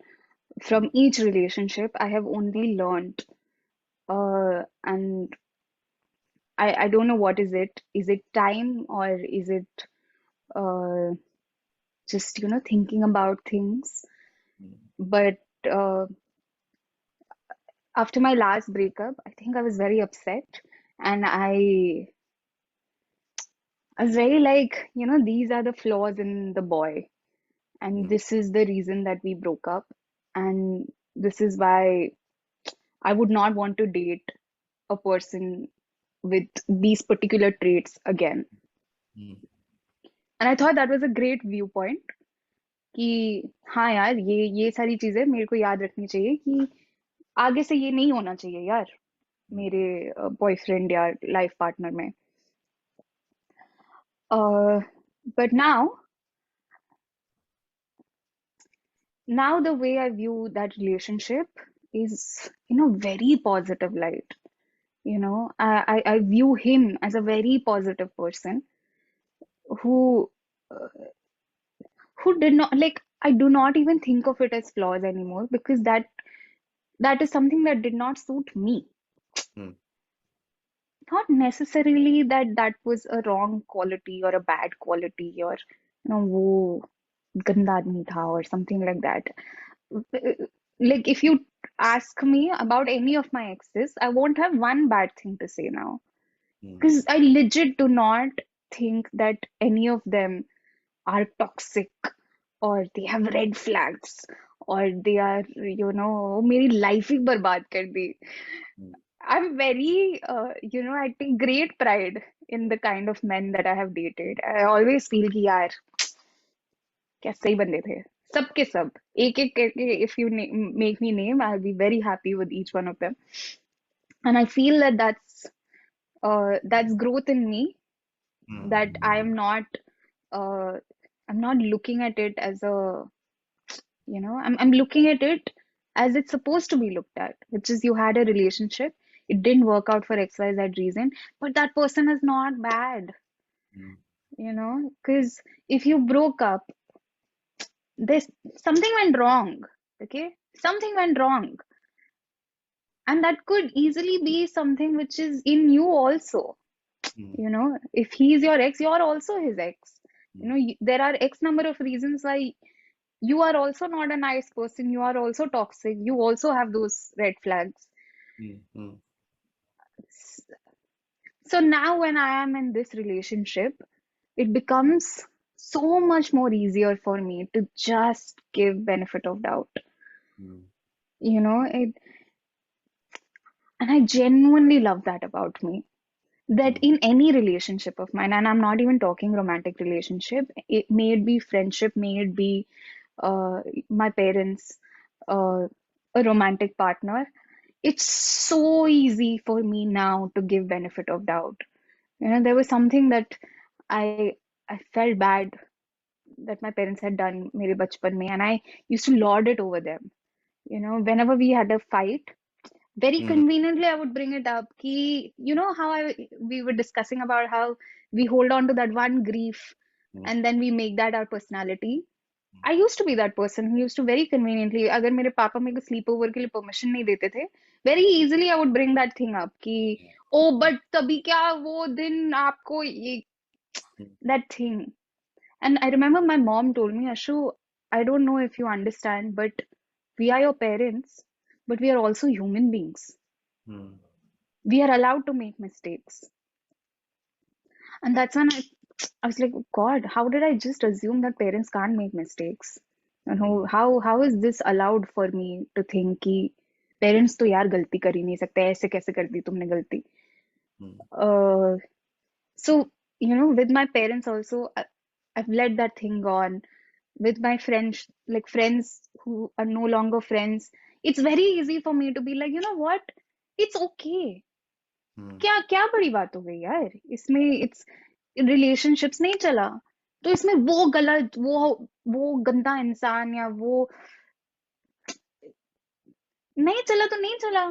From each relationship, I have only learned, and I don't know what is it. Is it time or is it uh, just, thinking about things? Mm. But uh, after my last breakup, I think I was very upset, and I was very like, these are the flaws in the boy, and Mm. this is the reason that we broke up, and this is why I would not want to date a person with these particular traits again. Mm. And I thought that was a great viewpoint. कि हाँ यार ये सारी चीजें मेरे को याद रखनी चाहिए कि आगे से ये नहीं होना चाहिए यार मेरे बॉयफ्रेंड या लाइफ पार्टनर में. But now the way I view that relationship is in a very positive light. I view him as a very positive person who who did not like. I do not even think of it as flaws anymore because that is something that did not suit me. Hmm. Not necessarily that was a wrong quality or a bad quality or वो गंदा आदमी था or something like that. Like if you ask me about any of my exes, I won't have one bad thing to say now Hmm. because I legit do not think that any of them are toxic or they have red flags or they are मेरी life ही बर्बाद कर दी. Hmm. I'm very, I take great pride in the kind of men that I have dated. I always feel कि यार क्या सही बंदे थे सब के सब एक एक करके if you make me name I'll be very happy with each one of them, and I feel that that's growth in me, that uh, I'm not looking at it as I'm looking at it as it's supposed to be looked at, which is you had a relationship, it didn't work out for XYZ reason, but that person is not bad, Hmm. because if you broke up, this something went wrong, okay? Something went wrong, and that could easily be something which is in you also. Hmm. If he's your ex, you're also his ex. Hmm. There are X number of reasons why you are also not a nice person, you are also toxic, you also have those red flags. Hmm. Hmm. So now when I am in this relationship, it becomes so much more easier for me to just give benefit of doubt. Hmm. And I genuinely love that about me. That Hmm. in any relationship of mine, and I'm not even talking romantic relationship, it may it be friendship, may it be uh, my parents, a romantic partner, it's so easy for me now to give benefit of doubt. There was something that I I felt bad that my parents had done mere bachpan mein, and I used to lord it over them. Whenever we had a fight, very Hmm. conveniently I would bring it up ki, how we were discussing about how we hold on to that one grief Hmm. and then we make that our personality. I used to be that person who used to very conveniently, अगर मेरे पापा मेरे को sleep over के लिए permission नहीं देते थे, very easily I would bring that thing up कि ओ बट तभी क्या वो दिन आपको ये Hmm. that thing. And I remember my mom told me, Ashu, I don't know if you understand, but we are your parents, but we are also human beings. Hmm. We are allowed to make mistakes. And that's when I was like, God, how did I just assume that parents can't make mistakes? And Hmm. how is this allowed for me to think कि parents तो यार गलती कर ही नहीं सकते, ऐसे कैसे कर दी तुमने गलती? Hmm. Uh, so with my parents also, I've let that thing on. With my friends, like friends who are no longer friends, it's very easy for me to be like, you know what? It's okay. Hmm. क्या क्या बड़ी बात हो गई यार इसमें? It's relationships नहीं चला तो इसमें वो गलत वो गंदा इंसान या वो नहीं चला तो नहीं चला.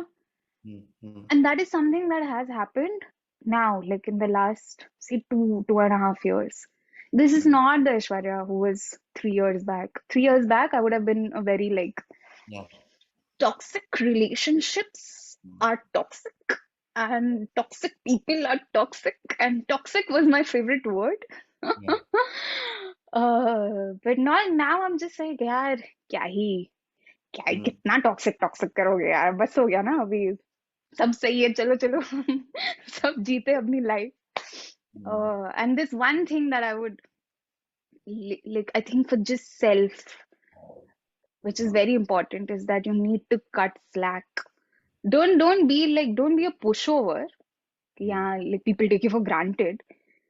Hmm. Hmm. And that is something that has happened now, like in the last, say, 2.5 years. This is Hmm. not the Aishwarya who was 3 years back. 3 years back, I would have been a very like Yeah. toxic relationships Hmm. are toxic and toxic people are toxic and toxic was my favorite word. Yeah. But now I'm just like यार क्या ही Hmm. कितना toxic toxic करोगे यार, बस हो गया ना अभी, सब सही है, चलो चलो सब जीते अपनी life. Hmm. And this one thing that I would like, I think for just self, which is very important, is that you need to cut slack. Don't be a pushover. कि Hmm. yeah, like people take you for granted,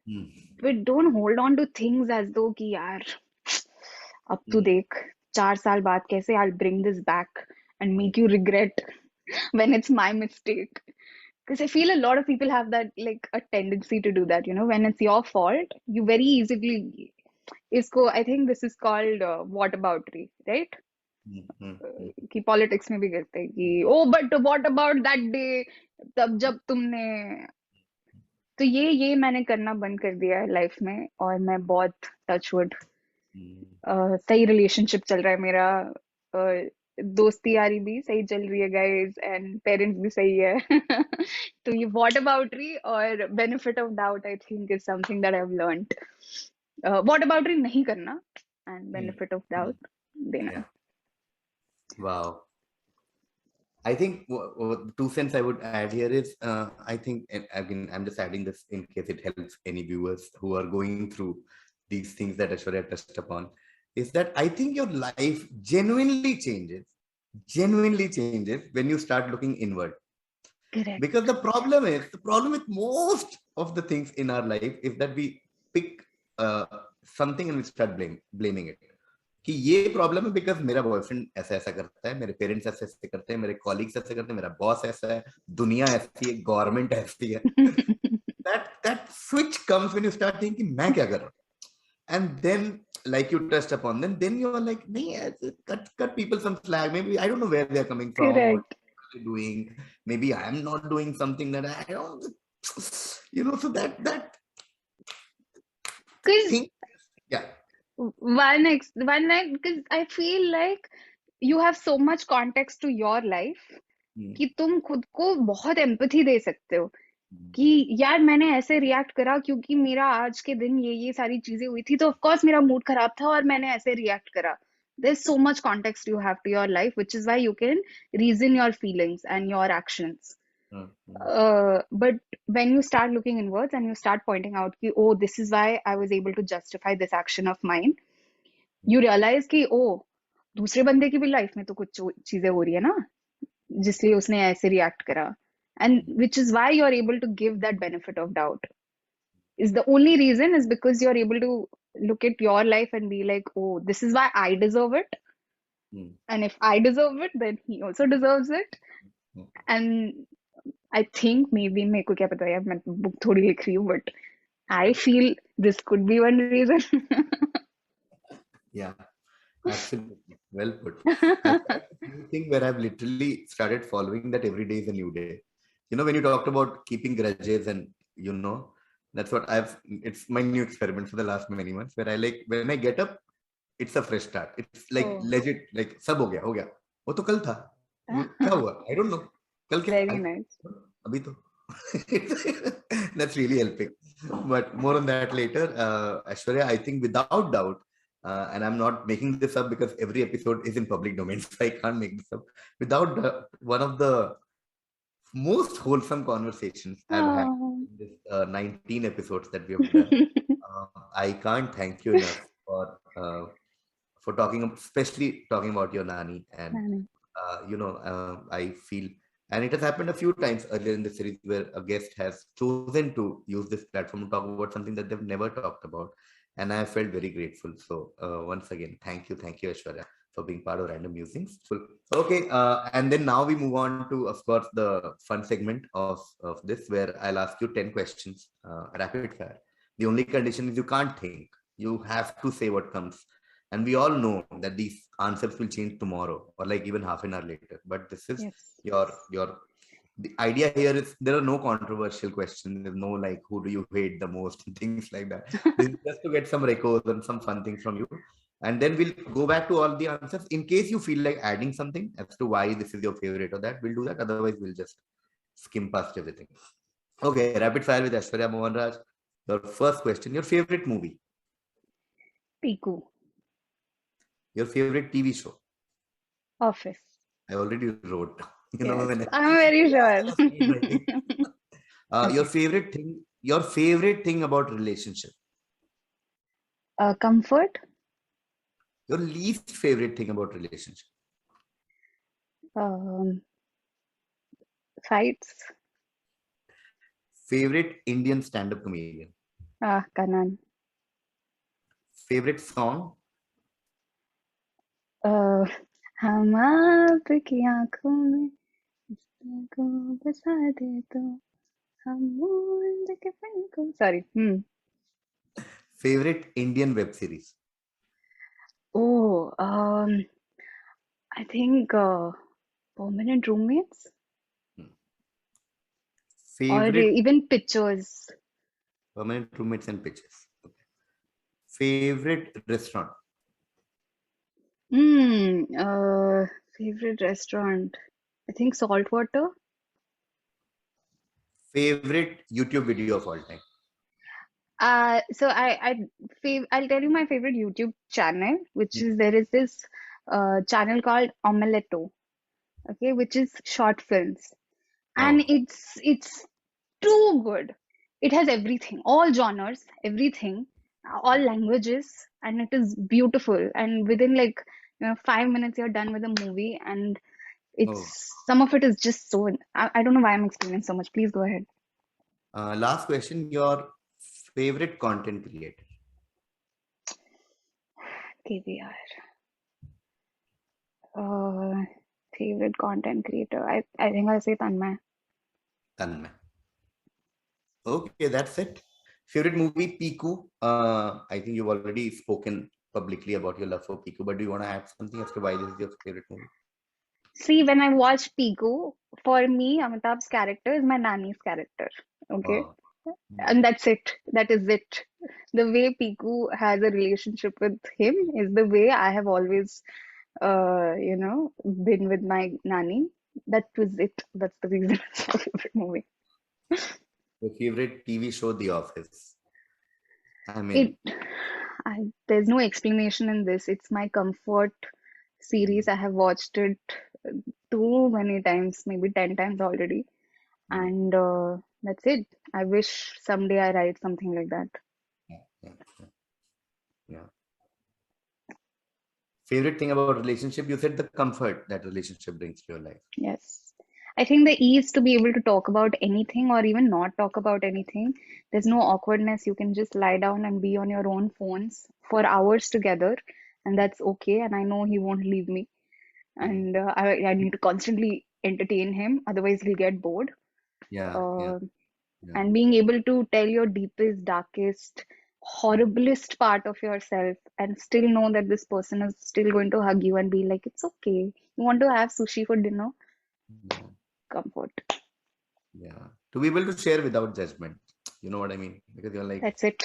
Hmm. but don't hold on to things as though कि यार अब तू देख 4 साल बाद कैसे I'll bring this back and make you regret when it's my mistake. Because I feel a lot of people have that, like, a tendency to do that, when it's your fault, you very easily I think this is called whataboutery, right? कि politics में भी करते हैं कि oh but what about that day, तब जब तुमने, तो ये मैंने करना बंद कर दिया है लाइफ में, और मैं बहुत टचवुड सही रिलेशनशिप चल रहा है मेरा, दोस्ती यारी भी सही चल रही है गाइस, एंड पेरेंट्स भी सही है तो ये व्हाट अबाउटरी और benefit of doubt I think is something that I have learned. Whataboutery नहीं करना एंड बेनिफिट ऑफ डाउट देना. Wow. I think 2 cents I would add here is, I think, and again, I'm just adding this in case it helps any viewers who are going through these things that Aishwarya touched upon, is that I think your life genuinely changes when you start looking inward. Correct. Because the problem with most of the things in our life is that we pick something and we start blaming it. कि ये problem है because मेरा boyfriend ऐसा ऐसा करता है, मेरे parents ऐसे ऐसे करते हैं, मेरे कॉलीग्स ऐसे करते हैं, मेरा बॉस ऐसा है, दुनिया ऐसी है, गवर्नमेंट ऐसी है. that switch comes when you start thinking मैं क्या कर रहा हूँ, and then like you touched upon, then you are like नहीं, cut people some slack, maybe I don't know where they are coming from. Correct. What are they doing, maybe I am not doing something that I don't, so that thing, yeah. One night, because I feel like you have so much context to your life कि तुम खुद को बहुत empathy दे सकते हो कि यार मैंने ऐसे रिएक्ट करा क्योंकि मेरा आज के दिन ये सारी चीजें हुई थी, तो ऑफ कोर्स मेरा मूड खराब था और मैंने ऐसे रिएक्ट करा. There's so much context you have to your life, which is why you can reason your feelings and your actions. But when you start looking inwards and you start pointing out कि oh, this is why I was able to justify this action of mine, you realize कि oh, दूसरे बंदे की भी life में तो कुछ चीजें हो रही है ना जिसलिए उसने ऐसे रिएक्ट करा, and which is why you're able to give that benefit of doubt. Is the only reason is because you're able to look at your life and be like, oh, this is why I deserve it, and if I deserve it, then he also deserves it. And I think maybe मेरे को क्या पता यार, मैं book थोड़ी लिख रही हूँ, but I feel this could be one reason. Yeah, absolutely. Well put. That's a new thing where I've literally started following that every day is a new day. When you talked about keeping grudges, and that's what it's my new experiment for the last many months, where I like, when I get up, it's a fresh start. It's like legit, like सब हो गया. वो तो कल था. क्या हुआ? I don't know. कल क्या? Very nice. अभी तो. That's really helping. But more on that later. Aishwarya, I think without doubt, and I'm not making this up because every episode is in public domain, so I can't make this up. Without one of the most wholesome conversations I've had in this 19 episodes that we have done. I can't thank you enough for talking, especially talking about your Nani. And I feel, and it has happened a few times earlier in the series where a guest has chosen to use this platform to talk about something that they've never talked about, and I felt very grateful. So once again, thank you, Aishwarya, for being part of Random Musings. Okay, and then now we move on to, of course, the fun segment of this, where I'll ask you 10 questions, rapid fire. The only condition is you can't think. You have to say what comes. And we all know that these answers will change tomorrow or like even half an hour later. But this is your the idea here is there are no controversial questions. There's no like, who do you hate the most and things like that. This is just to get some records and some fun things from you. And then we'll go back to all the answers. In case you feel like adding something as to why this is your favorite or that, we'll do that. Otherwise, we'll just skim past everything. Okay, rapid fire with Aishwarya, Mohanraj. Your first question, your favorite movie? Piku. Your favorite TV show? Office. I already wrote. Yes, I'm very sure. Your favorite thing about relationship? Comfort. Your least favorite thing about relationship? Fights. Favorite Indian stand-up comedian? Kanan. Favorite song? हम आपकी आंखों में को बसा दे तो हम मूंद के पलकों sorry Favorite Indian web series? oh I think permanent roommates Hmm. or Favorite even pictures. permanent roommates and pitches. Okay. Favorite restaurant? Favorite restaurant. I think saltwater. Favorite YouTube video of all time? So I'll tell you my favorite YouTube channel, which is there is this channel called Omeletto, okay, which is short films, and Oh, it's too good. It has everything, all genres, everything, all languages, and it is beautiful. And within like 5 minutes, you're done with the movie, and oh. it's some of it is just so. I don't know why I'm explaining so much. Please go ahead. Last question. Your favorite content creator? KVR. Favorite content creator. I think I'll say Tanmay. Tanmay. Okay, that's it. Favorite movie, Piku. I think you've already spoken publicly about your love for Piku, but do you want to add something as to why this is your favorite movie? See, when I watch Piku, for me, Amitabh's character is my Nani's character. Okay. Oh, And that's it. That is it. The way Piku has a relationship with him is the way I have always, been with my Nani. That was it. That's the reason it's my favorite movie. your favorite TV show, The Office. I It, mean, there's no explanation in this. It's my comfort series. I have watched it too many times, maybe 10 times already. And that's it. I wish someday I write something like that. yeah, yeah, yeah. Favorite thing about relationship, you said the comfort that relationship brings to your life. Yes. I think the ease to be able to talk about anything or even not talk about anything. There's no awkwardness. You can just lie down and be on your own phones for hours together, and that's okay. And I know he won't leave me. Mm. And I need to constantly entertain him, otherwise, he'll get bored. Yeah, yeah, Uh, yeah. and being able to tell your deepest, darkest, horriblest part of yourself and still know that this person is still going to hug you and be like, it's okay. You want to have sushi for dinner? Yeah, Comfort. yeah. To be able to share without judgment. You know what I mean? Because you're like, That's it.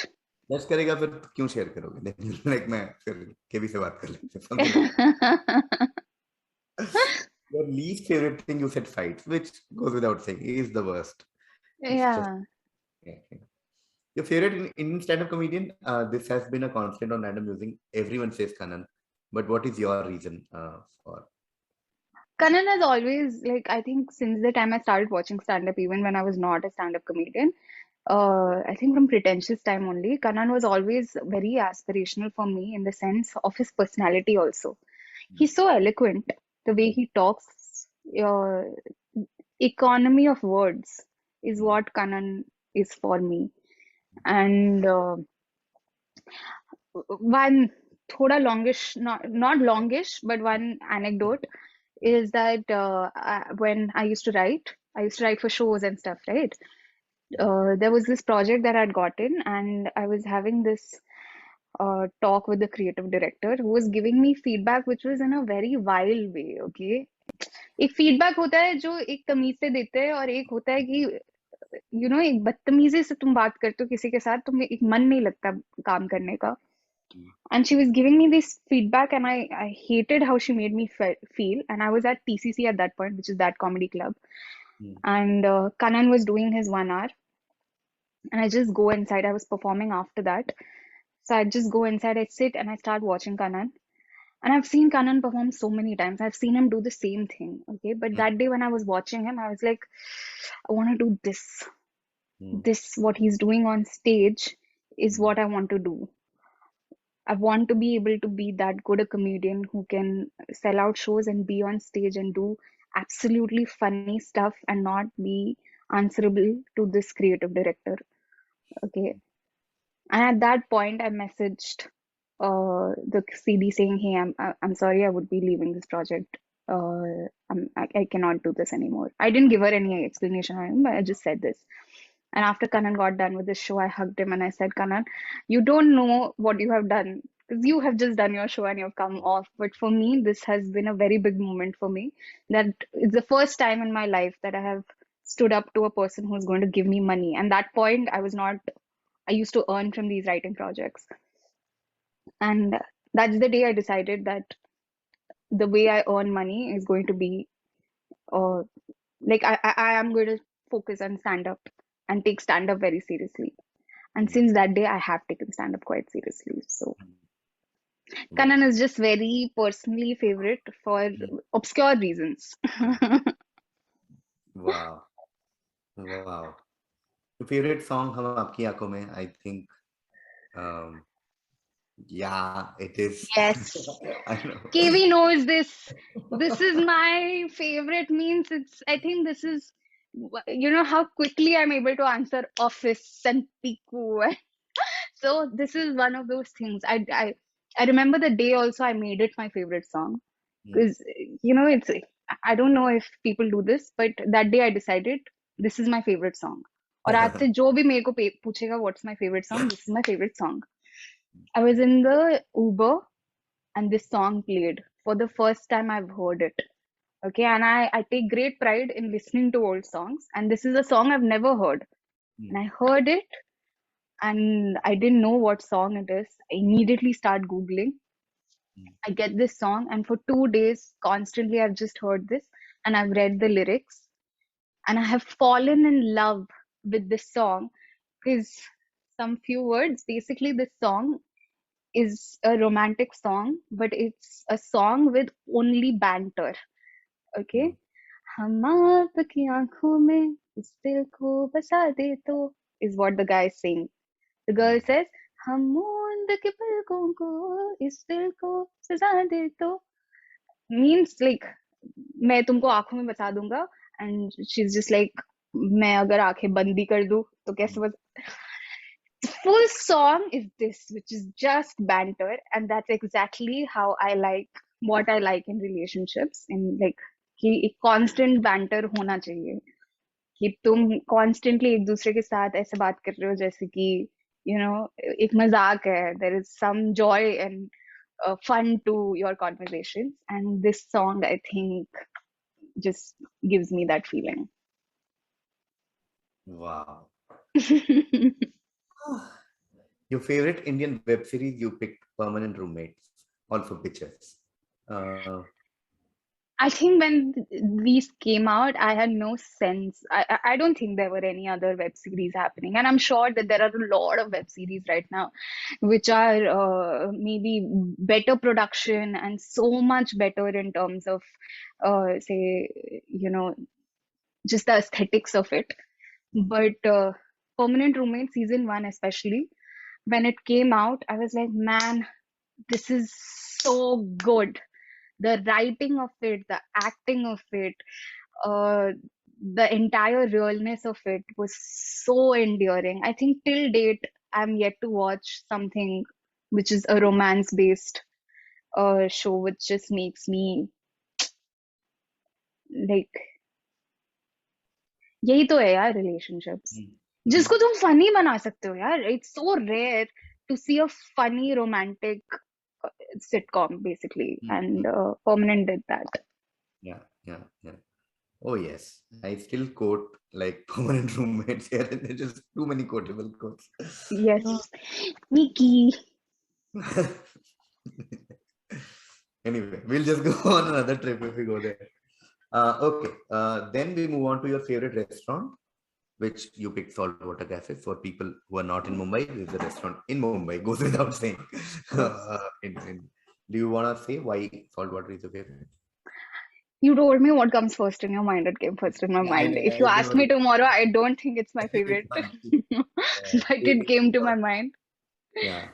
जज करेगा फिर क्यों share करोगे like मैं फिर केबी से बात कर लेते something like your least favorite thing you said fights which goes without saying he is the worst. It's just Yeah. yeah, yeah. Your favorite Indian stand-up comedian, this has been a constant on random using everyone says Kanan, but what is your reason for Kanan has always, like, I think since the time I started watching stand-up, even when I was not a stand-up comedian, I think from pretentious time only, Kanan was always very aspirational for me in the sense of his personality also. He's so eloquent, the way he talks, uh, economy of words is what Kanan is for me. And one thoda longish, not longish, but one anecdote is that when I used to write for shows and stuff, right? There was this project that I'd gotten, and I was having this talk with the creative director who was giving me feedback, which was in a very vile way. Okay, एक feedback होता है जो एक तमीज से देते हैं और एक होता है कि एक बदतमीजी से तुम बात करते हो किसी के साथ तुम्हें एक मन नहीं लगता काम करने का. And she was giving me this feedback, and I hated how she made me feel. And I was at TCC at that point, which is that comedy club. And Kanan was doing his 1 hour. And I just go inside. I was performing after that. So I just go inside, I sit, and I start watching Kanan. And I've seen Kanan perform so many times. I've seen him do the same thing. Okay. But that day when I was watching him, I was like, I want to do this. This, what he's doing on stage, is what I want to do. I want to be able to be that good a comedian who can sell out shows and be on stage and do absolutely funny stuff and not be answerable to this creative director. Okay. And at that point, I messaged the CD saying, "Hey, I'm sorry, I would be leaving this project. I cannot do this anymore." I didn't give her any explanation on him, but I just said this. And after Kanan got done with the show, I hugged him and I said, "Kanan, you don't know what you have done because you have just done your show and you've come off. But for me, this has been a very big moment for me. That it's the first time in my life that I have stood up to a person who's going to give me money. And that point, I used to earn from these writing projects. And that's the day I decided that the way I earn money is going to be uh, like I am going to focus on stand up and take stand up very seriously. And since that day, I have taken stand up quite seriously. So Kanan is just very personally favorite for obscure reasons. Wow. Wow. Favorite song हम आपकी आंखों में, I think um, yeah, it is. Yes. I know. KV knows this. This is my favorite means I think this is how quickly I'm able to answer office and Piku. So this is one of those things. I remember the day also I made it my favorite song because it's I don't know if people do this, but that day I decided this is my favorite song. और आज से जो भी मेरे को पूछेगा what's my favorite song, this is my favorite song. I was in the Uber and this song played for the first time I've heard it. Okay, and I take great pride in listening to old songs, and this is a song I've never heard. And I heard it and I didn't know what song it is. I immediately start Googling. I get this song, and for 2 days, constantly, I've just heard this and I've read the lyrics, and I have fallen in love with this song because some few words. Basically, this song is a romantic song, but it's a song with only banter. Okay? हम आपकी आंखों में इस दिल को बसा दे तो is what the guy is saying. The girl says, हम मूंद के पलकों को इस दिल को सजा दे तो means like मैं तुमको आंखों में बसा दूंगा and she's just like मैं अगर आंखें बंदी कर दूं तो कैसे बस the full song is this, which is just banter, and that's exactly how I like what I like in relationships. In like कि एक constant banter होना चाहिए कि तुम constantly एक दूसरे के साथ ऐसे बात कर रहे हो जैसे कि एक मजाक है. There is some joy and fun to your conversations, and this song I think just gives me that feeling. Wow. Your favorite Indian web series you picked, Permanent Roommates, also pictures. I think when these came out, I had no sense. I don't think there were any other web series happening. And I'm sure that there are a lot of web series right now, which are maybe better production and so much better in terms of, say, just the aesthetics of it. But Permanent Roommate season 1, especially, when it came out, I was like, man, this is so good. The writing of it, the acting of it, the entire realness of it was so endearing. I think till date, I'm yet to watch something which is a romance-based show, which just makes me like, यही तो है यार relationships. जिसको तुम funny बना सकते हो यार. It's so rare to see a funny romantic sitcom basically, and Permanent did that. Yeah. Oh yes, I still quote like Permanent Roommates here, and there's just too many quotable quotes. Yes, Nikki. Anyway, we'll just go on another trip if we go there. Okay, then we move on to your favorite restaurant, which you picked Saltwater Cafe. For people who are not in Mumbai, there's a restaurant in Mumbai, goes without saying. Do you want to say why Saltwater is your favorite? You told me what comes first in your mind. It came first in my mind. If you ask me tomorrow, I don't think it's my favorite, but it came to my mind. Yeah.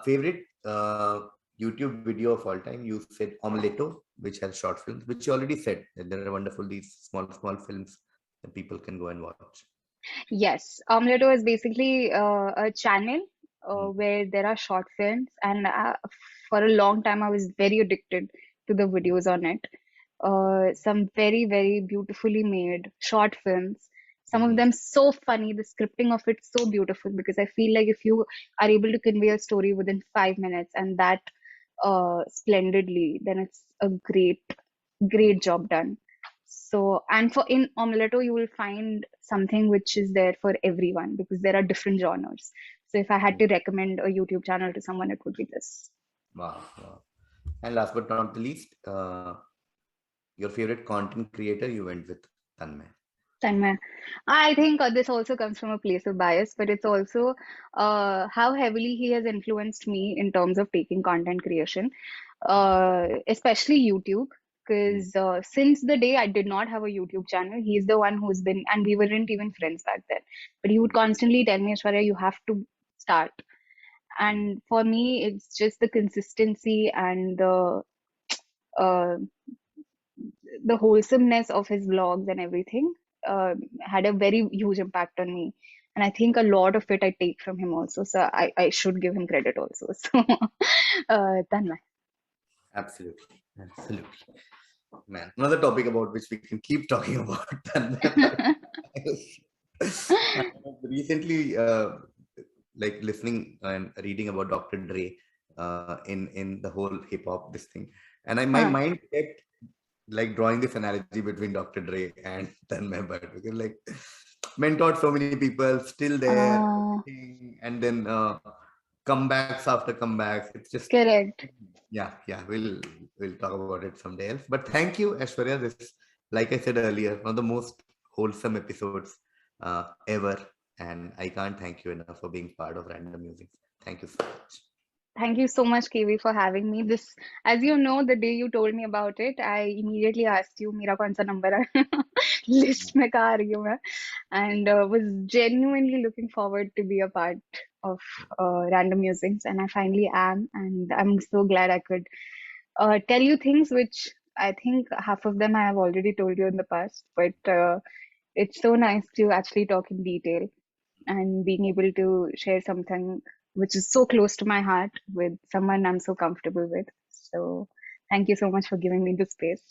Favorite YouTube video of all time? You said Omeletto, which has short films, which you already said that there are wonderful these small films that people can go and watch. Yes, Omeletto is basically a channel where there are short films, and for a long time I was very addicted to the videos on it. Some very, very beautifully made short films. Some of them so funny. The scripting of it so beautiful, because I feel like if you are able to convey a story within 5 minutes and that splendidly, then it's a great job done. So, and for in Omelette, you will find something which is there for everyone, because there are different genres. So, if I had to recommend a YouTube channel to someone, it would be this. Wow, wow. And last but not the least, your favorite content creator, you went with Tanmay. Tanmay. I think this also comes from a place of bias, but it's also how heavily he has influenced me in terms of taking content creation, especially YouTube. Because since the day I did not have a YouTube channel, he's the one who's been, and we weren't even friends back then. But he would constantly tell me, Aishwarya, you have to start. And for me, it's just the consistency and uh, the wholesomeness of his vlogs and everything had a very huge impact on me. And I think a lot of it I take from him also. So I should give him credit also. So, Tanmay. Absolutely, absolutely. Man, another topic about which we can keep talking about. Tanmay, recently, like listening and reading about Dr. Dre in the whole hip hop this thing, and my Huh. mind kept like drawing this analogy between Dr. Dre and Tanmay Bhatt, because like mentored so many people, still there, Uh, and then comebacks after comebacks. It's just, Correct. yeah, we'll talk about it someday else. But thank you, Aishwarya. This, like I said earlier, one of the most wholesome episodes ever, and I can't thank you enough for being part of Random Musings. Thank you so much. Thank you so much, KV, for having me. This, as you know, the day you told me about it, I immediately asked you, "Mera kaun sa number hai?" List mein kahan aa rahi hu main? And was genuinely looking forward to be a part of Random Musings, and I finally am, and I'm so glad I could tell you things which I think half of them I have already told you in the past, but it's so nice to actually talk in detail and being able to share something which is so close to my heart with someone I'm so comfortable with. So thank you so much for giving me the space.